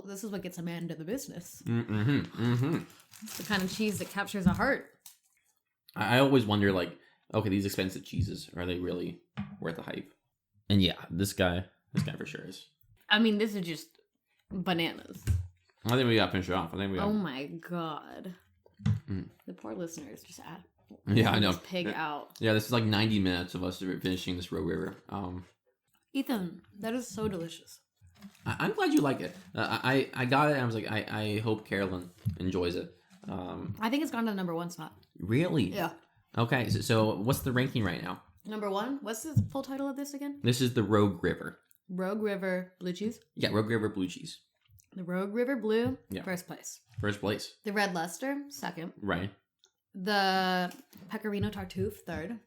This is what gets a man into the business. It's the kind of cheese that captures a heart. I always wonder, like, okay, these expensive cheeses, are they really worth the hype? And yeah, this guy for sure is. I mean, this is just bananas. I think we gotta finish it off. Oh my God. The poor listeners just yeah, I know. Pig out. Yeah, this is like 90 minutes of us finishing this Rogue River. Eythen, that is so delicious. I'm glad you like it. I got it and I was like, I hope Carolyn enjoys it. I think it's gone to the number 1 spot. Really? Yeah. Okay, so what's the ranking right now? Number 1? What's the full title of this again? This is the Rogue River. Rogue River blue cheese? Yeah, Rogue River blue cheese. The Rogue River blue, first place. First place. The Red Leicester, second. Right. The Pecorino Tartuffe, third.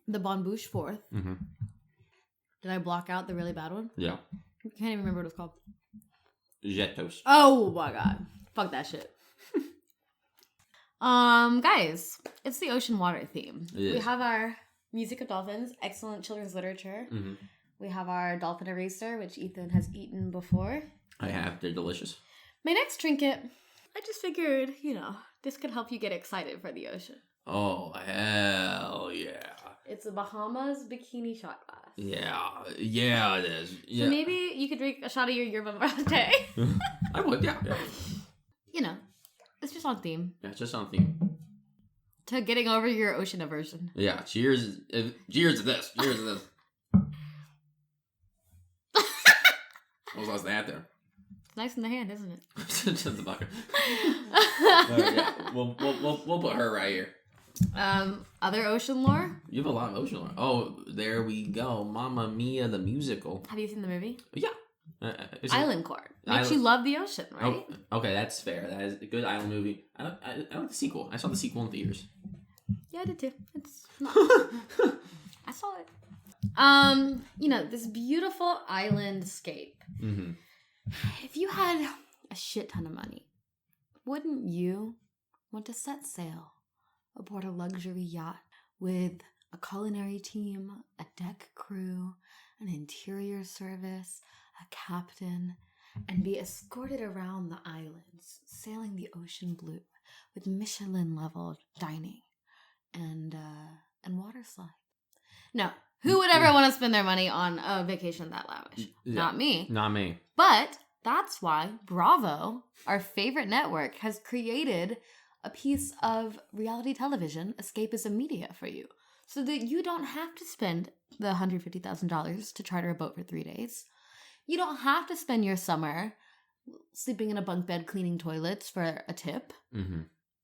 The Bon Bouche, fourth. Did I block out the really bad one? Yeah. I can't even remember what it's called. Jetos. Oh my God. Fuck that shit. Guys, it's the ocean water theme. We have our Music of Dolphins, excellent children's literature. We have our Dolphin Eraser, which Eythen has eaten before. I have. They're delicious. My next trinket, I just figured, this could help you get excited for the ocean. Oh, hell yeah. It's a Bahamas bikini shot glass. Yeah, it is. Yeah. So maybe you could drink a shot of your yerba mate. I would, yeah. You know, it's just on theme. Yeah, it's just on theme. To getting over your ocean aversion. Yeah, cheers to this. Cheers to this. What was that there? It's nice in the hand, isn't it? Just the bucket. Yeah. We'll put her right here. Other ocean lore? You have a lot of ocean lore. Oh, there we go. Mamma Mia, the musical. Have you seen the movie? Yeah. Island Court. Makes you love the ocean, right? Oh, okay, that's fair. That is a good island movie. I like the sequel. I saw the sequel in theaters. Yeah, I did too. It's not. I saw it. You know, this beautiful island scape. Mm-hmm. If you had a shit ton of money, wouldn't you want to set sail aboard a luxury yacht with a culinary team, a deck crew, an interior service, a captain, and be escorted around the islands, sailing the ocean blue with Michelin-level dining and water slide? No. Who would ever want to spend their money on a vacation that lavish? Yeah. Not me. Not me. But that's why Bravo, our favorite network, has created a piece of reality television, escapism media for you, so that you don't have to spend the $150,000 to charter a boat for 3 days. You don't have to spend your summer sleeping in a bunk bed cleaning toilets for a tip. Mm-hmm.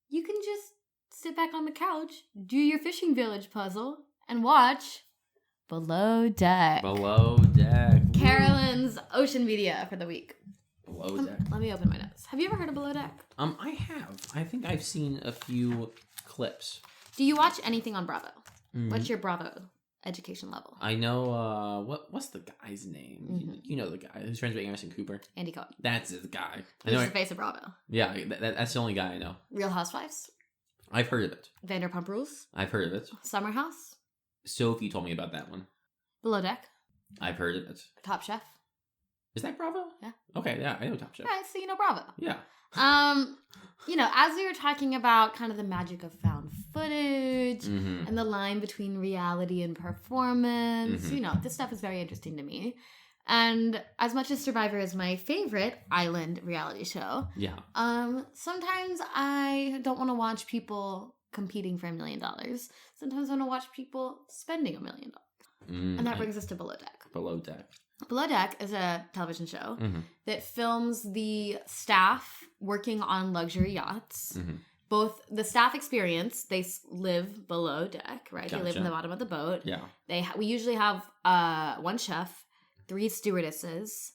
You can just sit back on the couch, do your fishing village puzzle, and watch Below Deck. Below Deck. Carolyn's ocean media for the week. Below Deck. Let me open my notes. Have you ever heard of Below Deck? I have. I think I've seen a few clips. Do you watch anything on Bravo? Mm-hmm. What's your Bravo education level? I know, what's the guy's name? Mm-hmm. You know the guy who's friends with Anderson Cooper. Andy Cohen. That's the guy. He's the face of Bravo. Yeah, that's the only guy I know. Real Housewives. I've heard of it. Vanderpump Rules. I've heard of it. Summer House. Sophie told me about that one. Below Deck. I've heard of it. Top Chef. Is that Bravo? Yeah. Okay, yeah, I know Top Chef. All right, so you know Bravo. Yeah. You know, as we were talking about kind of the magic of found footage Mm-hmm. and the line between reality and performance, Mm-hmm. you know, this stuff is very interesting to me. And as much as Survivor is my favorite island reality show, Yeah. sometimes I don't want to watch people competing for $1 million. Sometimes I want to watch people spending $1 million. And that brings us to Below Deck. Below Deck. Below Deck is a television show Mm-hmm. that films the staff working on luxury yachts. Mm-hmm. Both the staff experience, they live below deck, right? Gotcha. They live in the bottom of the boat. Yeah. We usually have one chef, 3 stewardesses,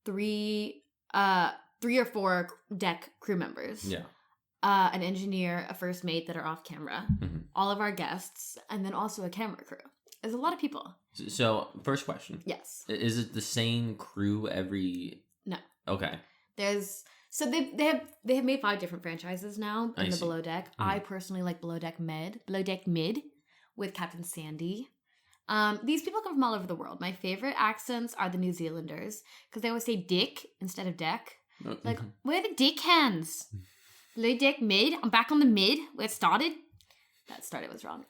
three or 4 deck crew members. Yeah. An engineer, a first mate that are off camera, Mm-hmm. all of our guests, and then also a camera crew. There's a lot of people. So, first question. Yes. Is it the same crew every... No. Okay. So they have made 5 different franchises now in the see. Below Deck. I personally like Below Deck Mid with Captain Sandy. These people come from all over the world. My favorite accents are the New Zealanders because they always say dick instead of deck. Like, where are the dick hands? Below Deck Mid. I'm back on the mid where it started. That started was wrong.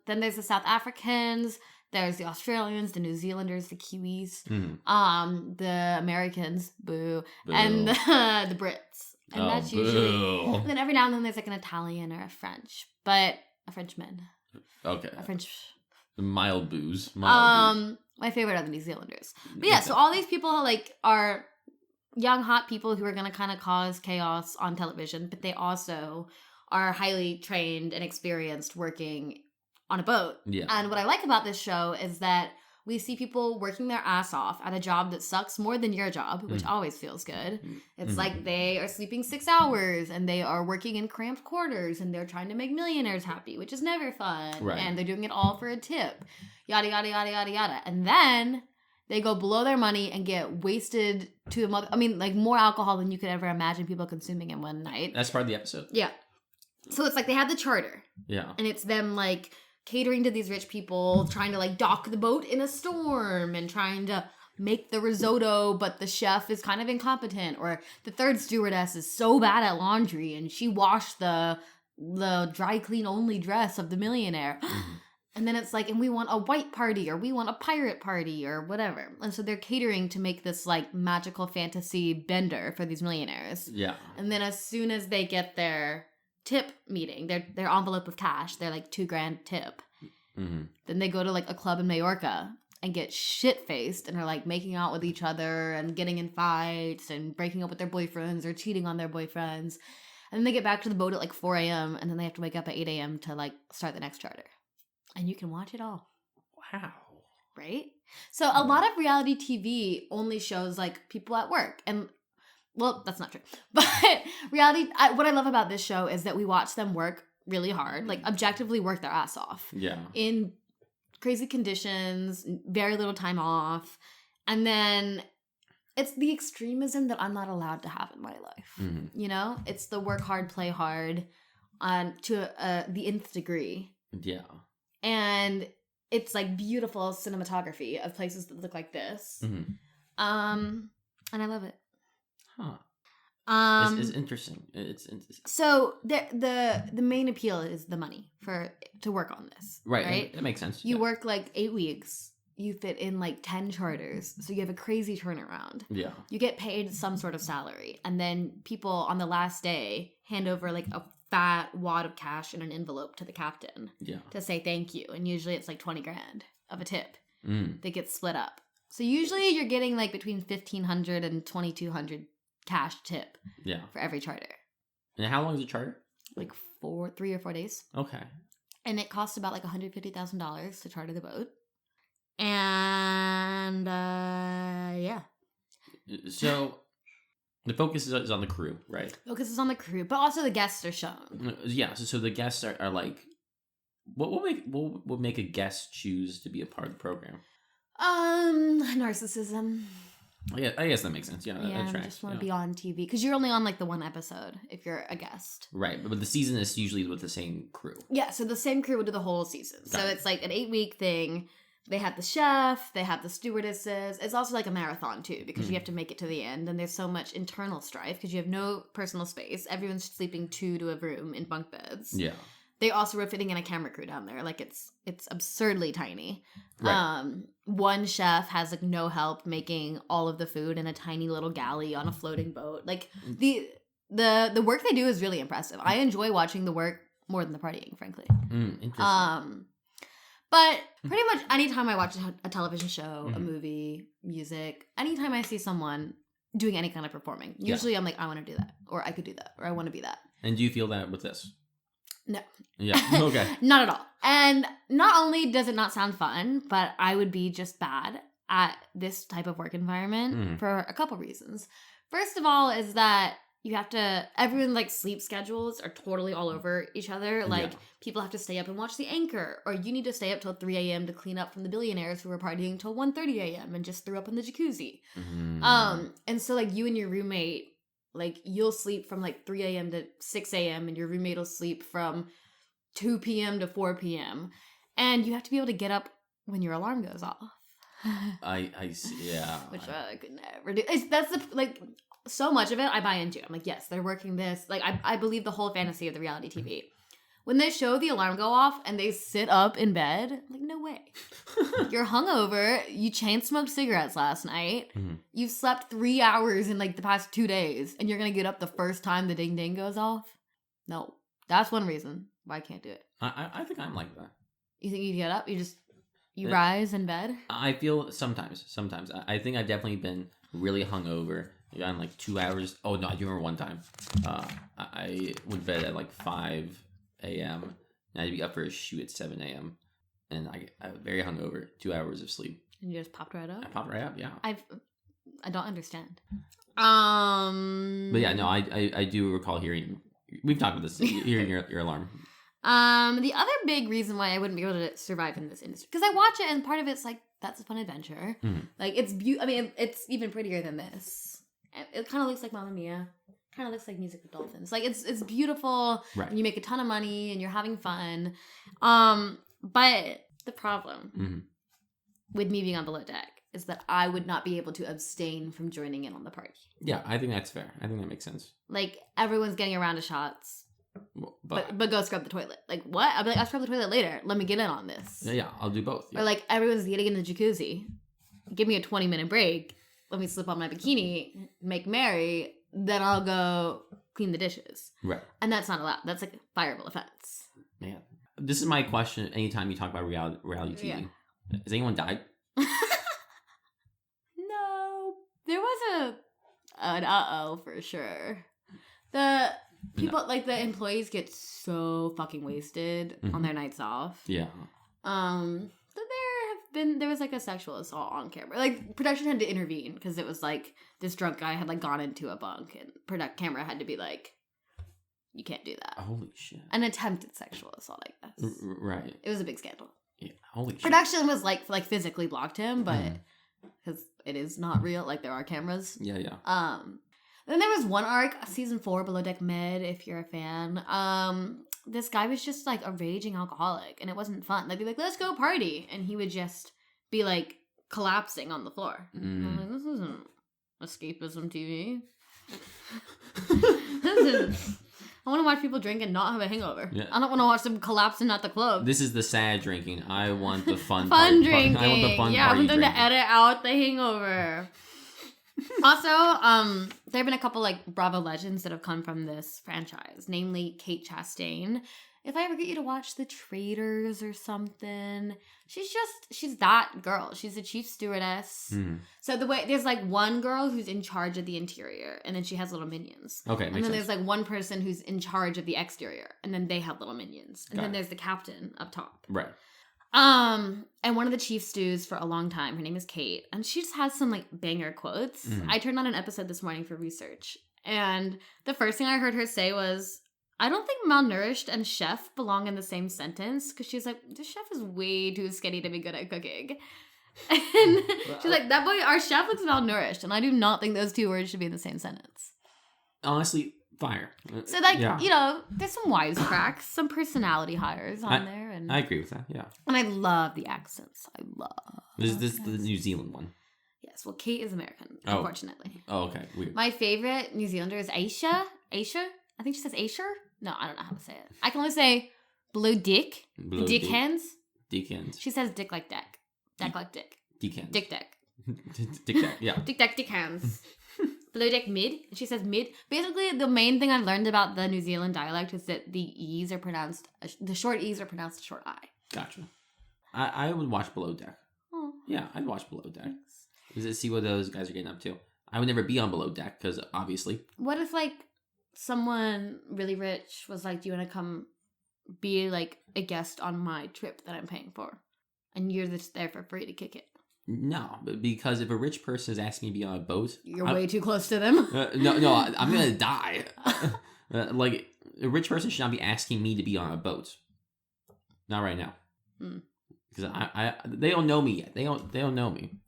Then there's the South Africans. There's the Australians, the New Zealanders, the Kiwis, the Americans, boo, and the Brits. And that's usually. And then every now and then there's like an Italian or a French, but a Frenchman. Okay. A French. Mild booze. My favorite are the New Zealanders. But yeah, so all these people are young, hot people who are going to kind of cause chaos on television, but they also are highly trained and experienced working on a boat. Yeah. And what I like about this show is that we see people working their ass off at a job that sucks more than your job, which always feels good. It's like they are sleeping 6 hours and they are working in cramped quarters and they're trying to make millionaires happy, which is never fun. Right. And they're doing it all for a tip. Yada, yada, yada, yada, yada. And then they go below their money and get wasted to more alcohol than you could ever imagine people consuming in one night. That's part of the episode. Yeah. So it's like they have the charter. Yeah. And it's them like catering to these rich people, trying to like dock the boat in a storm and trying to make the risotto, but the chef is kind of incompetent. Or the third stewardess is so bad at laundry and she washed the dry clean only dress of the millionaire. And then it's like, and we want a white party or we want a pirate party or whatever. And so they're catering to make this like magical fantasy bender for these millionaires. Yeah. And then as soon as they get their tip meeting, their envelope of cash, their like $2,000 tip, then they go to like a club in Majorca and get shit-faced and are like making out with each other and getting in fights and breaking up with their boyfriends or cheating on their boyfriends. And then they get back to the boat at like 4 a.m. and then they have to wake up at 8 a.m. to like start the next charter. And you can watch it all. Wow. Right? So a lot of reality TV only shows like people at work. And, well, that's not true. But what I love about this show is that we watch them work really hard, like objectively work their ass off. Yeah. In crazy conditions, very little time off. And then it's the extremism that I'm not allowed to have in my life. You know? It's the work hard, play hard to the nth degree. Yeah. And it's like beautiful cinematography of places that look like this. And I love it. Huh. It's interesting. It's interesting. So the main appeal is the money to work on this. Right? That makes sense. You work like 8 weeks. You fit in like 10 charters. So you have a crazy turnaround. Yeah. You get paid some sort of salary. And then people on the last day hand over like a fat wad of cash in an envelope to the captain to say thank you. And usually it's like 20 grand of a tip that gets split up. So usually you're getting like between 1,500 and 2,200 cash tip for every charter. And how long is a charter? Like 3 or 4 days. Okay. And it costs about like $150,000 to charter the boat. And yeah. So the focus is on the crew, right? Focus is on the crew, but also the guests are shown. Yeah, so the guests are like, what would make a guest choose to be a part of the program? Narcissism. Yeah, I guess that makes sense. Yeah, that tracks. Just want to be on TV because you're only on like the one episode if you're a guest. Right, but the season is usually with the same crew. Yeah, so the same crew would do the whole season. So it's like an 8-week thing. They have the chef, they have the stewardesses. It's also like a marathon too because you have to make it to the end and there's so much internal strife because you have no personal space. Everyone's sleeping 2 to a room in bunk beds. Yeah. They also were fitting in a camera crew down there. Like it's absurdly tiny. Right. One chef has like no help making all of the food in a tiny little galley on a floating boat. Like the work they do is really impressive. I enjoy watching the work more than the partying, frankly. Interesting. But pretty much anytime I watch a television show, a movie, music, anytime I see someone doing any kind of performing, usually I'm like, I want to do that, or I could do that, or I want to be that. And do you feel that with this? No. Yeah. Okay. Not at all. And not only does it not sound fun, but I would be just bad at this type of work environment for a couple reasons. First of all is that you have to, everyone like sleep schedules are totally all over each other. Like people have to stay up and watch The Anchor, or you need to stay up till 3 a.m. to clean up from the billionaires who were partying till 1:30 a.m. and just threw up in the jacuzzi. And so like you and your roommate, like you'll sleep from like 3 a.m. to 6 a.m. and your roommate will sleep from 2 p.m. to 4 p.m. And you have to be able to get up when your alarm goes off. I see, yeah. Which I could never do. That's the, like, so much of it I buy into. I'm like, yes, they're working this. Like, I believe the whole fantasy of the reality TV. When they show the alarm go off and they sit up in bed, I'm like, no way. You're hungover. You chain smoked cigarettes last night. You've slept 3 hours in like the past 2 days, and you're gonna get up the first time the ding ding goes off? No, that's one reason why I can't do it. I think I'm like that. You think you get up? You rise in bed? I feel sometimes. I think I've definitely been really hungover. I'm like 2 hours. Oh no, I do remember one time. I went to bed at like 5 a.m. and I'd be up for a shoot at 7 a.m. and I was very hungover. 2 hours of sleep. And you just popped right up? I popped right up, yeah. I don't understand. But yeah, no, I do recall hearing. We've talked about this. Hearing your alarm. The other big reason why I wouldn't be able to survive in this industry, because I watch it and part of it's like, that's a fun adventure. Like it's I mean, it's even prettier than this. It kind of looks like Mamma Mia. Kind of looks like Music with Dolphins. Like it's beautiful. Right. And you make a ton of money and you're having fun. But the problem with me being on Below Deck is that I would not be able to abstain from joining in on the party. Yeah, I think that's fair. I think that makes sense. Like everyone's getting a round of shots. but go scrub the toilet. Like, what? I'll be like, I'll scrub the toilet later. Let me get in on this. Yeah, I'll do both. Yeah. Or like, everyone's getting in the jacuzzi. Give me a 20-minute break. Let me slip on my bikini, make merry. Then I'll go clean the dishes. Right. And that's not allowed. That's like a fireable offense. Man, this is my question. Anytime you talk about reality TV, Yeah. has anyone died? No, there was an for sure. The people like the employees get so fucking wasted on their nights off. Yeah. There was like a sexual assault on camera. Like production had to intervene because it was like this drunk guy had like gone into a bunk and camera had to be like, you can't do that. Holy shit. An attempted sexual assault, I guess. Right. It was a big scandal. Yeah. Holy shit. Production was like physically blocked him, but because it is not real, like there are cameras. Yeah, yeah. Then there was one arc, season 4, Below Deck Med, if you're a fan. This guy was just like a raging alcoholic, and it wasn't fun. Like they'd be like, let's go party, and he would just be like collapsing on the floor. I'm like, this isn't escapism TV. I want to watch people drink and not have a hangover. Yeah. I don't want to watch them collapsing at the club. This is the sad drinking. I want the fun drinking. I want the fun party I want them drinking. to edit out the hangover. Also, there have been a couple like Bravo legends that have come from this franchise, namely Kate Chastain. If I ever get you to watch The Traitors or something, she's that girl. She's a chief stewardess. So there's like one girl who's in charge of the interior, and then she has little minions. Okay, and then there's like one person who's in charge of the exterior, and then they have little minions. And then there's the captain up top. Right. And one of the chief stews for a long time, her name is Kate, and she just has some like banger quotes. I turned on an episode this morning for research, and the first thing I heard her say was, I don't think malnourished and chef belong in the same sentence, because she's like, this chef is way too skinny to be good at cooking. And she's like, that boy, our chef is malnourished, and I do not think those two words should be in the same sentence. Honestly, fire. So like, you know, there's some wisecracks, some personality hires on there. And I agree with that, yeah. And I love the accents. I love This is the New Zealand one. Yes, well, Kate is American, unfortunately. Oh, okay, weird. My favorite New Zealander is Aisha. Aisha? I think she says Aisha? No, I don't know how to say it. I can only say blue dick. Dick hands. Dick hands. She says dick like deck. Deck like dick. Dick hands. Dick deck. Dick deck, yeah. Dick deck, dick hands. Below deck mid. And she says mid. Basically, the main thing I've learned about the New Zealand dialect is that the E's are pronounced, the short E's are pronounced a short I. Gotcha. I would watch Below Deck. Oh. Yeah, I'd watch Below Deck. See what those guys are getting up to. I would never be on Below Deck, because obviously. What if, like, someone really rich was like, do you want to come be like a guest on my trip that I'm paying for? And you're just there for free to kick it. No, but because if a rich person is asking me to be on a boat, you're way too close to them. No, I'm gonna die. Like a rich person should not be asking me to be on a boat. Not right now, because they don't know me yet. They don't know me.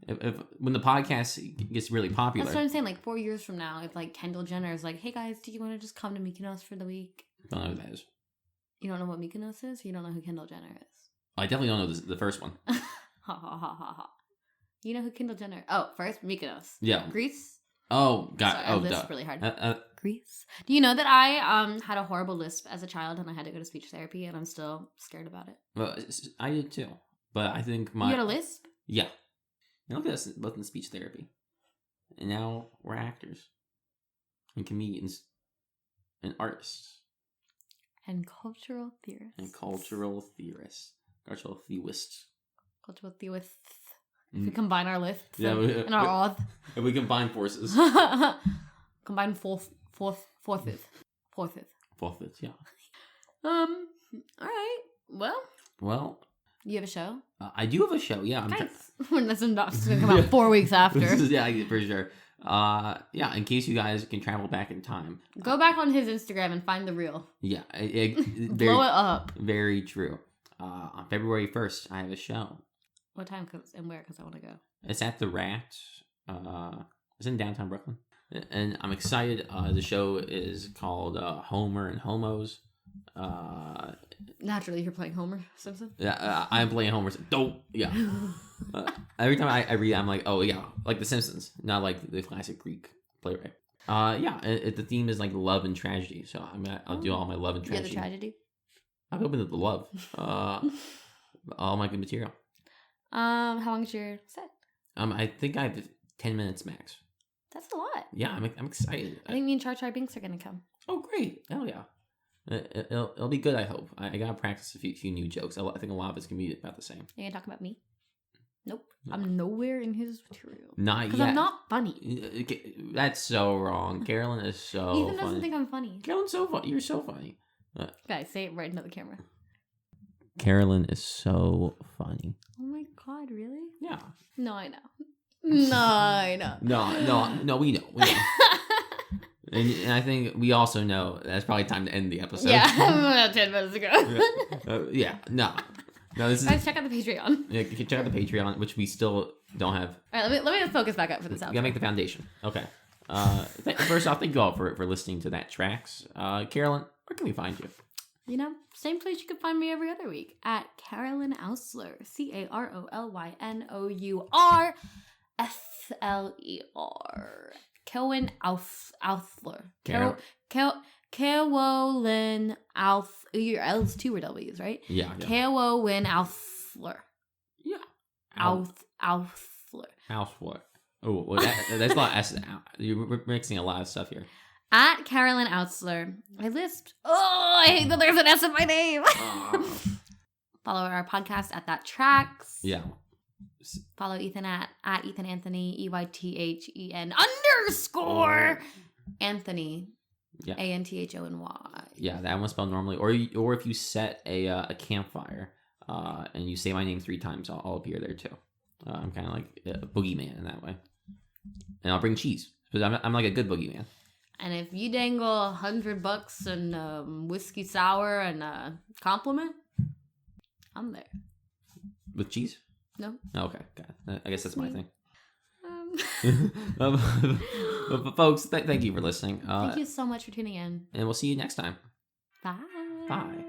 If when the podcast gets really popular, that's what I'm saying. Like 4 years from now, if like Kendall Jenner is like, "Hey guys, do you want to just come to Mykonos for the week?" I don't know who that is. You don't know what Mykonos is? You don't know who Kendall Jenner is? I definitely don't know the first one. Ha ha ha ha ha. You know who Kendall Jenner? Oh, first Mykonos. Yeah. Greece. Oh God. Sorry, oh, this is really hard. Greece. Do you know that I had a horrible lisp as a child and I had to go to speech therapy and I'm still scared about it? Well, I did too, but I think You had a lisp? Yeah. And look at us both in speech therapy, and now we're actors, and comedians, and artists, and cultural theorists. Cultural theorists. If we combine our lists and our oath. If we combine forces. Combine fourth, yeah. All right. Well. You have a show? I do have a show, yeah. This is not going to come out 4 weeks after. Yeah, for sure. Yeah, in case you guys can travel back in time. Go back on his Instagram and find the reel. Yeah. Blow it up. Very true. On February 1st, I have a show. What time and where? Because I want to go. It's at the Rat. It's in downtown Brooklyn. And I'm excited. The show is called Homer and Homos. Naturally, you're playing Homer Simpson? Yeah, I'm playing Homer Simpson. Don't. Yeah. Every time I read it, I'm like, oh, yeah. Like The Simpsons. Not like the classic Greek playwright. Yeah, the theme is like love and tragedy, so I'll do all my love and Yeah, tragedy. the tragedy. I'm open to the love. All my good material. How long is your set? I think I have 10 minutes max. That's a lot. Yeah, I'm excited. I think me and Char Char Binks are gonna come. Oh, great! Hell yeah! It'll be good. I hope. I gotta practice a few new jokes. I think a lot of it's gonna be about the same. You gonna talk about me? Nope. No. I'm nowhere in his material. Not yet. Because I'm not funny. That's so wrong. Carolyn is so Ethan doesn't think I'm funny. Carolyn's so funny. You're so funny. Guys, say it right into the camera. Carolyn is so funny. Oh my god, really? Yeah. No, I know. No, I know. No, we know. We know. and I think we also know that's probably time to end the episode. Yeah, about 10 minutes ago. Yeah, no. This is. Guys, check out the Patreon. Yeah, check out the Patreon, which we still don't have. All right, let me focus back up for this We outro. gotta make the foundation. Okay. First off, thank you all for listening to That Tracks. Carolyn, where can we find you? You know, same place you can find me every other week at Carolyn Ausler. CAROLYNOURSLER. Carolyn Ausler. Carolyn Alf. Your L's two were W's, right? Yeah. Carolyn Ausler. Yeah. Ausler. Ausler. Oh, well, that's a lot of S. You're mixing a lot of stuff here. At Carolyn Ausler. I lisp. Oh, I hate that there's an S in my name. Follow our podcast at That Tracks. Yeah. Follow Eythen at Eythen Anthony, EYTHEN _ Anthony. Yeah. ANTHONY. Yeah, that one's spelled normally. Or if you set a campfire and you say my name 3 times, I'll appear there too. I'm kind of like a boogeyman in that way. And I'll bring cheese. Because I'm like a good boogeyman. And if you dangle $100 and whiskey sour and a compliment, I'm there. With cheese? No. Oh, okay, got it. I guess that's my thing. Um, But folks, thank you for listening. Thank you so much for tuning in. And we'll see you next time. Bye. Bye.